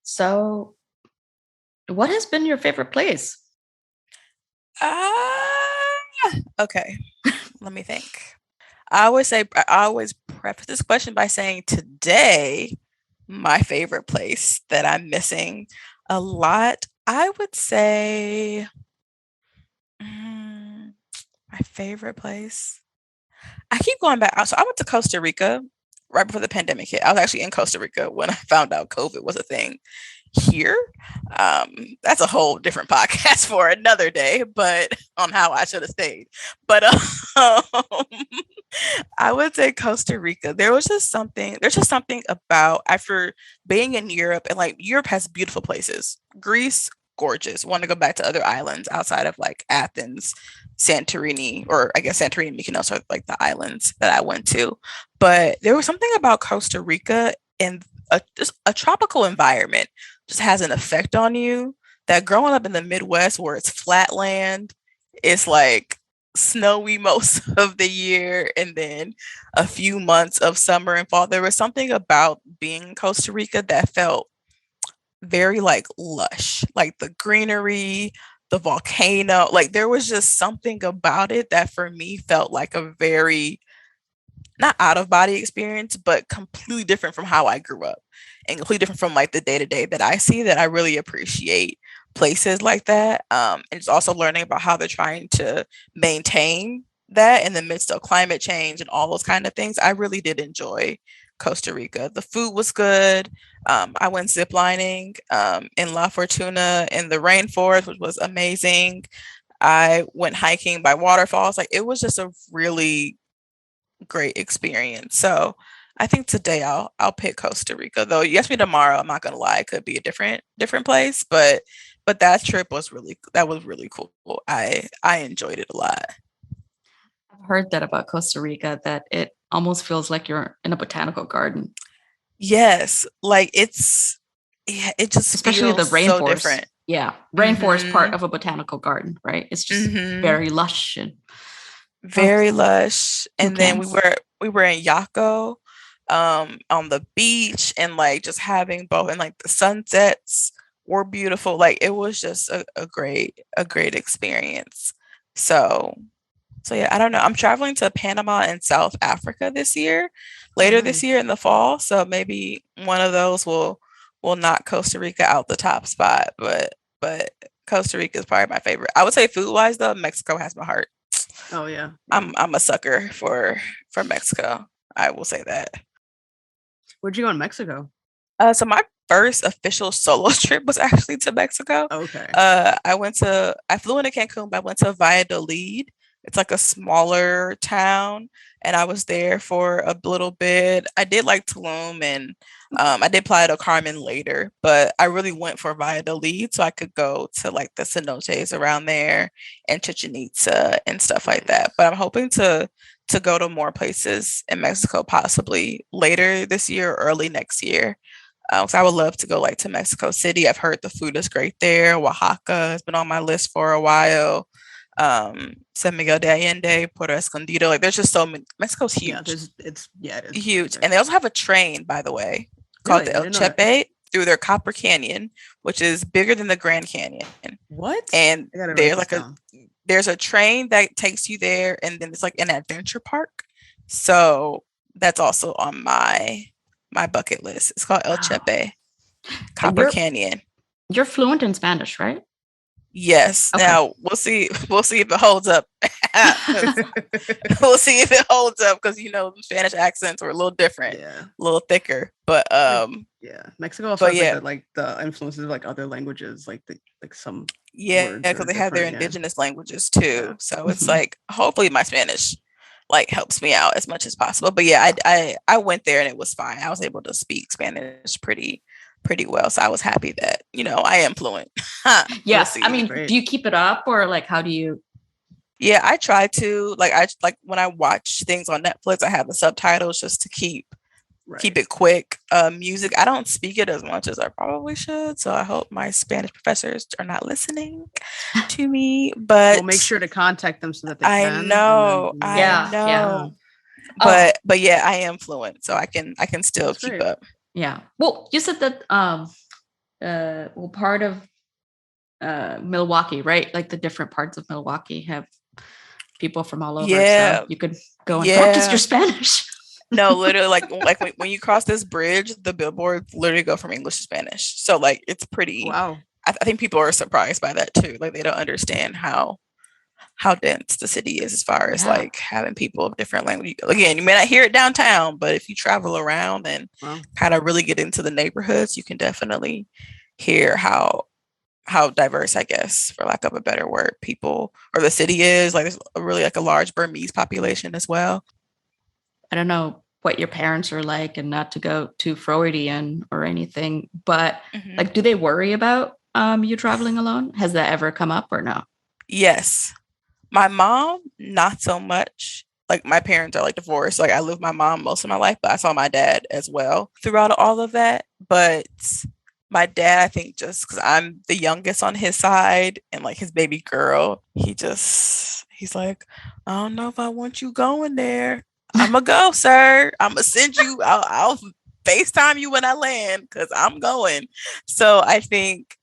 So, what has been your favorite place? Okay, let me think. I always preface this question by saying today, my favorite place that I'm missing a lot, I would say, mm, my favorite place. I keep going back. So I went to Costa Rica right before the pandemic hit. I was actually in Costa Rica when I found out COVID was a thing here. That's a whole different podcast for another day, but on how I should have stayed. But I would say Costa Rica. There's just something about after being in Europe, and like Europe has beautiful places. Greece, gorgeous. Want to go back to other islands outside of like Athens, Santorini, or I guess Santorini and Mykonos are like the islands that I went to. But there was something about Costa Rica and just a tropical environment just has an effect on you that growing up in the Midwest where it's flat land, it's like snowy most of the year and then a few months of summer and fall. There was something about being in Costa Rica that felt very like lush, like the greenery, the volcano. Like there was just something about it that for me felt like a very not out of body experience, but completely different from how I grew up and completely different from like the day to day that I see that I really appreciate places like that. And it's also learning about how they're trying to maintain that in the midst of climate change and all those kind of things. I really did enjoy Costa Rica. The food was good. I went ziplining in La Fortuna in the rainforest, which was amazing. I went hiking by waterfalls. Like it was just a really great experience. So I think today I'll pick Costa Rica. Though you ask me tomorrow, I'm not gonna lie, it could be a different place. But that trip was really cool. I enjoyed it a lot. I've heard that about Costa Rica, that it almost feels like you're in a botanical garden, Yes, like it's yeah, it just especially the feels so rainforest. different. Yeah, rainforest part Mhm. of a botanical garden, right? It's just Mhm. very lush and oh, Very lush. And then we toucans. were we were in Yaco, on the beach and like just having both and like the sunsets were beautiful. Like it was just a great experience. So so yeah, I don't know. I'm traveling to Panama and South Africa this year, Oh, later this nice. year in the fall. So maybe one of those will knock Costa Rica out the top spot. But Costa Rica is probably my favorite. I would say food wise though, Mexico has my heart. Oh yeah, yeah. I'm a sucker for Mexico. I will say that. Where'd you go in Mexico? So my first official solo trip was actually to Mexico. Okay. I flew into Cancun, but I went to Valladolid. It's like a smaller town, and I was there for a little bit. I did like Tulum, and I did Playa del Carmen later, but I really went for Valladolid so I could go to like the cenotes around there and Chichen Itza and stuff like that. Nice. But I'm hoping to go to more places in Mexico possibly later this year or early next year. So I would love to go like to Mexico City. I've heard the food is great there. Oaxaca has been on my list for a while. San Miguel de Allende, Puerto Escondido. Like there's just so many. Mexico's Yeah, huge, there's it's yeah, it is. It's huge, very and they big. also have a train, by the way. called Really? the I El didn't know that. Chepe through their Copper Canyon, which is bigger than the Grand Canyon. What? And I gotta write there's this like down. there's a train that takes you there, and then it's like an adventure park. So that's also on my bucket list. It's called El Wow. Chepe, And Copper Canyon. you're fluent in Spanish, right? Yes. Okay. Now we'll see. We'll see if it holds up. 'Cause we'll see if it holds up because Spanish accents were a little different, Yeah. a little thicker. But Yeah. Mexico also but has yeah, like the influences of like other languages, like some yeah, words because are they have their different. Yeah. indigenous languages Yeah. too. So it's Mhm. like hopefully my Spanish like helps me out as much as possible. But yeah, I went there and it was fine. I was able to speak Spanish pretty well. So I was happy that I am fluent. We'll Yeah. I see. mean, do Great. you keep it up or like how do you? Yeah, I try to like when I watch things on Netflix, I have the subtitles just to keep Right. it quick. Music, I don't speak it as much as I probably should, so I hope my Spanish professors are not listening to me. We'll make But sure to contact them so that they I can, and then know, I Yeah. Yeah. yeah, know. Oh, But yeah, I am fluent, so I can still that's keep great. up. yeah. Well, you said that well, part of Milwaukee, right? Like the different parts of Milwaukee have people from all over, so Yeah, you could go and practice your yeah. Spanish. No, literally, like when you cross this bridge, the billboards literally go from English to Spanish. So like it's pretty. Wow. I think people are surprised by that too. Like they don't understand how dense the city is as far as Yeah. like having people of different language. Again, you may not hear it downtown, but if you travel around and Wow. kind of really get into the neighborhoods, you can definitely hear how diverse, I guess, for lack of a better word, people or the city is. Like there's really like a large Burmese population as well. I don't know what your parents are like and not to go too Freudian or anything, but Hmm. like, do they worry about you traveling alone? Has that ever come up or no? Yes, my mom, not so much. Like my parents are like divorced. Like I lived with my mom most of my life, but I saw my dad as well throughout all of that. But my dad, I think just because I'm the youngest on his side and like his baby girl, he's like, I don't know if I want you going there. I'ma go, sir. I'ma send you. I'll FaceTime you when I land because I'm going. So I think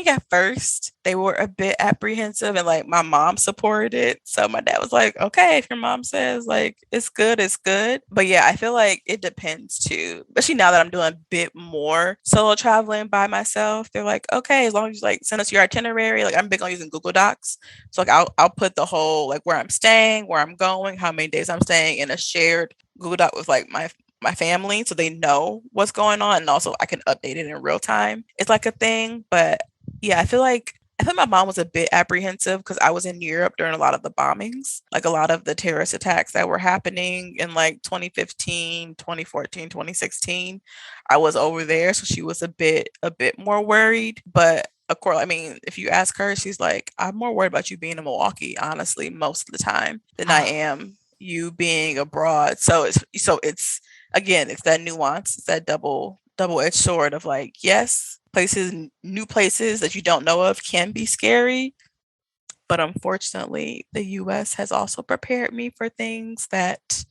at first they were a bit apprehensive and like my mom supported it. So my dad was like, okay, if your mom says like it's good, it's good. But yeah, I feel like it depends too. Especially now that I'm doing a bit more solo traveling by myself. They're like, okay, as long as you like send us your itinerary. Like I'm big on using Google Docs. So like I'll put the whole like where I'm staying, where I'm going, how many days I'm staying in a shared Google Doc with like my family so they know what's going on and also I can update it in real time. It's like a thing, but yeah, I feel my mom was a bit apprehensive because I was in Europe during a lot of the bombings, like a lot of the terrorist attacks that were happening in like 2015, 2014, 2016. I was over there, so she was a bit more worried, but of course, I mean, if you ask her, she's like, I'm more worried about you being in Milwaukee, honestly, most of the time than I Oh, am you being abroad. So it's again, it's that nuance, it's that double-edged sword of like, yes, new places that you don't know of can be scary, but unfortunately, the US has also prepared me for things that,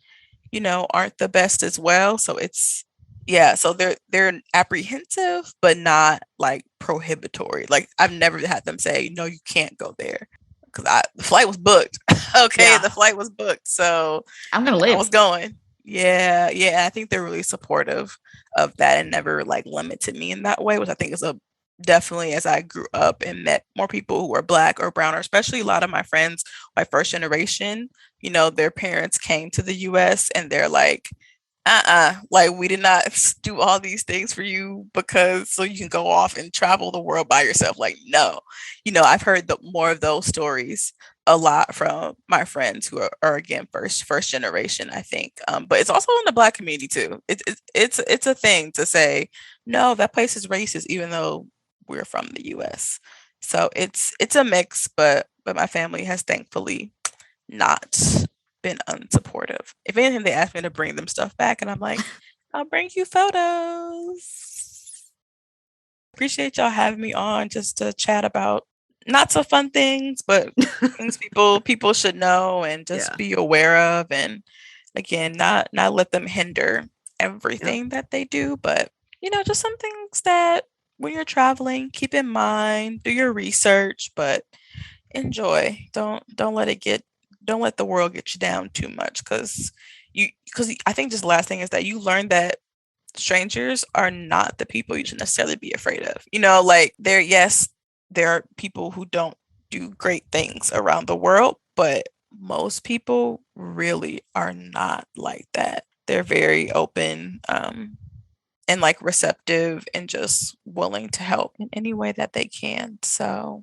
aren't the best as well. So it's yeah, so they're apprehensive, but not like prohibitory. Like I've never had them say, no, you can't go there. Because the flight was booked. Okay, yeah. the flight was booked. So I'm gonna I live. was going. Yeah, yeah. I think they're really supportive of that and never like limited me in that way, which I think is a definitely as I grew up and met more people who were black or brown, or especially a lot of my friends, my first generation, their parents came to the US and they're like, like we did not do all these things for you because so you can go off and travel the world by yourself. Like, no, I've heard more of those stories a lot from my friends who are again first generation, I think. But it's also in the black community too. It's a thing to say no, that place is racist, even though we're from the U.S. So it's a mix, but my family has thankfully not been unsupportive. If anything, they ask me to bring them stuff back, and I'm like, I'll bring you photos. Appreciate y'all having me on just to chat about not so fun things, but things people should know and just Yeah. be aware of, and again, not let them hinder Yeah. everything that they do. But just some things that when you're traveling, keep in mind, do your research, but enjoy. Don't let the world get you down too much because I think just the last thing is that you learn that strangers are not the people you should necessarily be afraid of. Like there are people who don't do great things around the world, but most people really are not like that. They're very open, and like receptive and just willing to help in any way that they can. So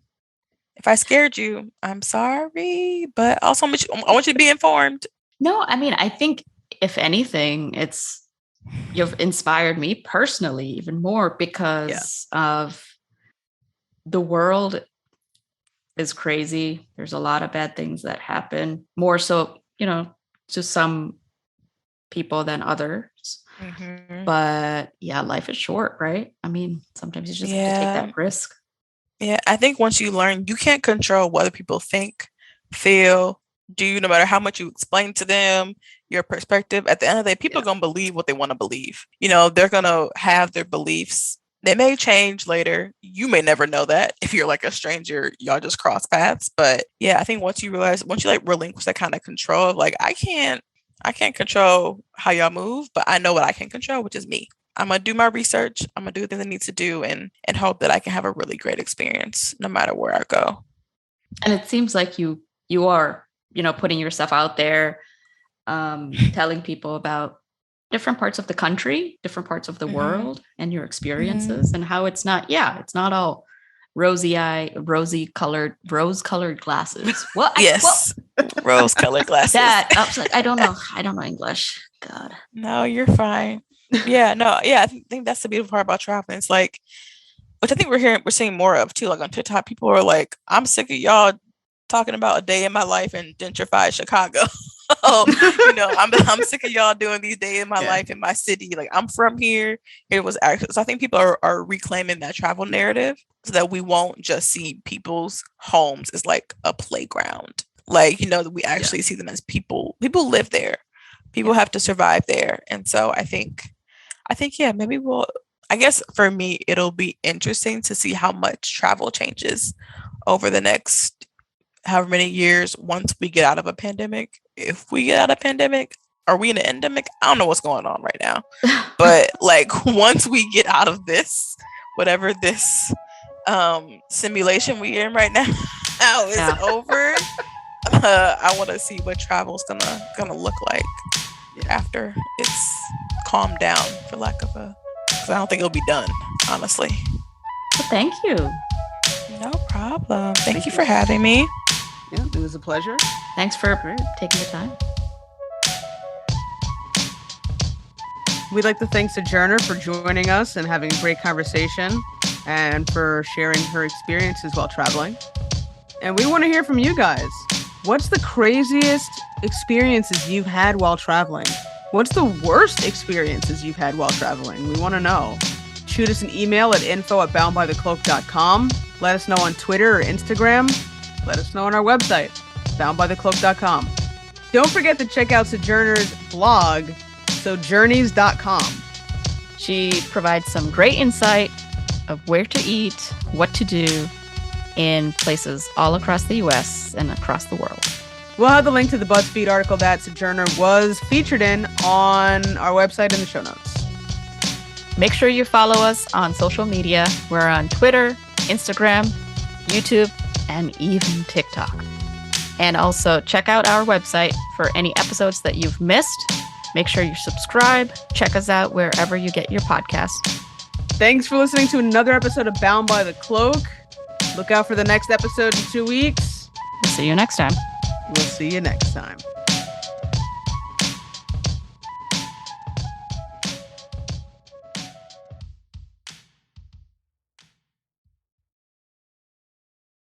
if I scared you, I'm sorry, but also I want you to be informed. No, I mean, I think if anything, you've inspired me personally even more because of the world is crazy. There's a lot of bad things that happen, more so, to some people than others. Mm-hmm. But yeah, life is short, right? I mean, sometimes you just have to take that risk. Yeah, I think once you learn, you can't control what other people think, feel, do, no matter how much you explain to them your perspective. At the end of the day, people are going to believe what they want to believe. They're going to have their beliefs. They may change later. You may never know that if you're like a stranger, y'all just cross paths. But yeah, I think once you like relinquish that kind of control of like, I can't control how y'all move, but I know what I can control, which is me. I'm gonna do my research. I'm gonna do the things I need to do and hope that I can have a really great experience no matter where I go. And it seems like you are, putting yourself out there, telling people about different parts of the country, different parts of the world, and your experiences, and how it's not all rose colored glasses. Well, yes, rose-colored glasses. I was like, I don't know English. God, no, you're fine. Yeah, no, yeah, I think that's the beautiful part about traveling. It's like, which I think we're seeing more of too. Like on TikTok, people are like, "I'm sick of y'all talking about a day in my life in gentrified Chicago." I'm sick of y'all doing these days in my life in my city. Like I'm from here. It was actually, so I think people are reclaiming that travel narrative so that we won't just see people's homes as like a playground. Like, that we actually see them as people. People live there. People have to survive there. And so I think, maybe I guess for me, it'll be interesting to see how much travel changes over the next however many years once we get out of a pandemic. If we get out of a pandemic, are we in an endemic? I don't know what's going on right now. But like once we get out of this, whatever this simulation we're in right now is over, I want to see what travel's gonna look like after it's calmed down, for lack of a, because I don't think it'll be done, honestly. Well, thank you. No problem. Thank you for having me. Yeah, it was a pleasure. Thanks for taking the time. We'd like to thank Sojourner for joining us and having a great conversation and for sharing her experiences while traveling. And we want to hear from you guys. What's the craziest experiences you've had while traveling? What's the worst experiences you've had while traveling? We want to know. Shoot us an email at info@boundbythecloak.com. Let us know on Twitter or Instagram. Let us know on our website, boundbythecloak.com. Don't forget to check out Sojourner's blog, sojourneys.com. She provides some great insight of where to eat, what to do in places all across the US and across the world. We'll have the link to the Buzzfeed article that Sojourner was featured in on our website in the show notes. Make sure you follow us on social media. We're on Twitter, Instagram, YouTube, and even TikTok. And also check out our website for any episodes that you've missed. Make sure you subscribe. Check us out wherever you get your podcasts. Thanks for listening to another episode of Bound by the Cloak. Look out for the next episode in 2 weeks. We'll see you next time. We'll see you next time.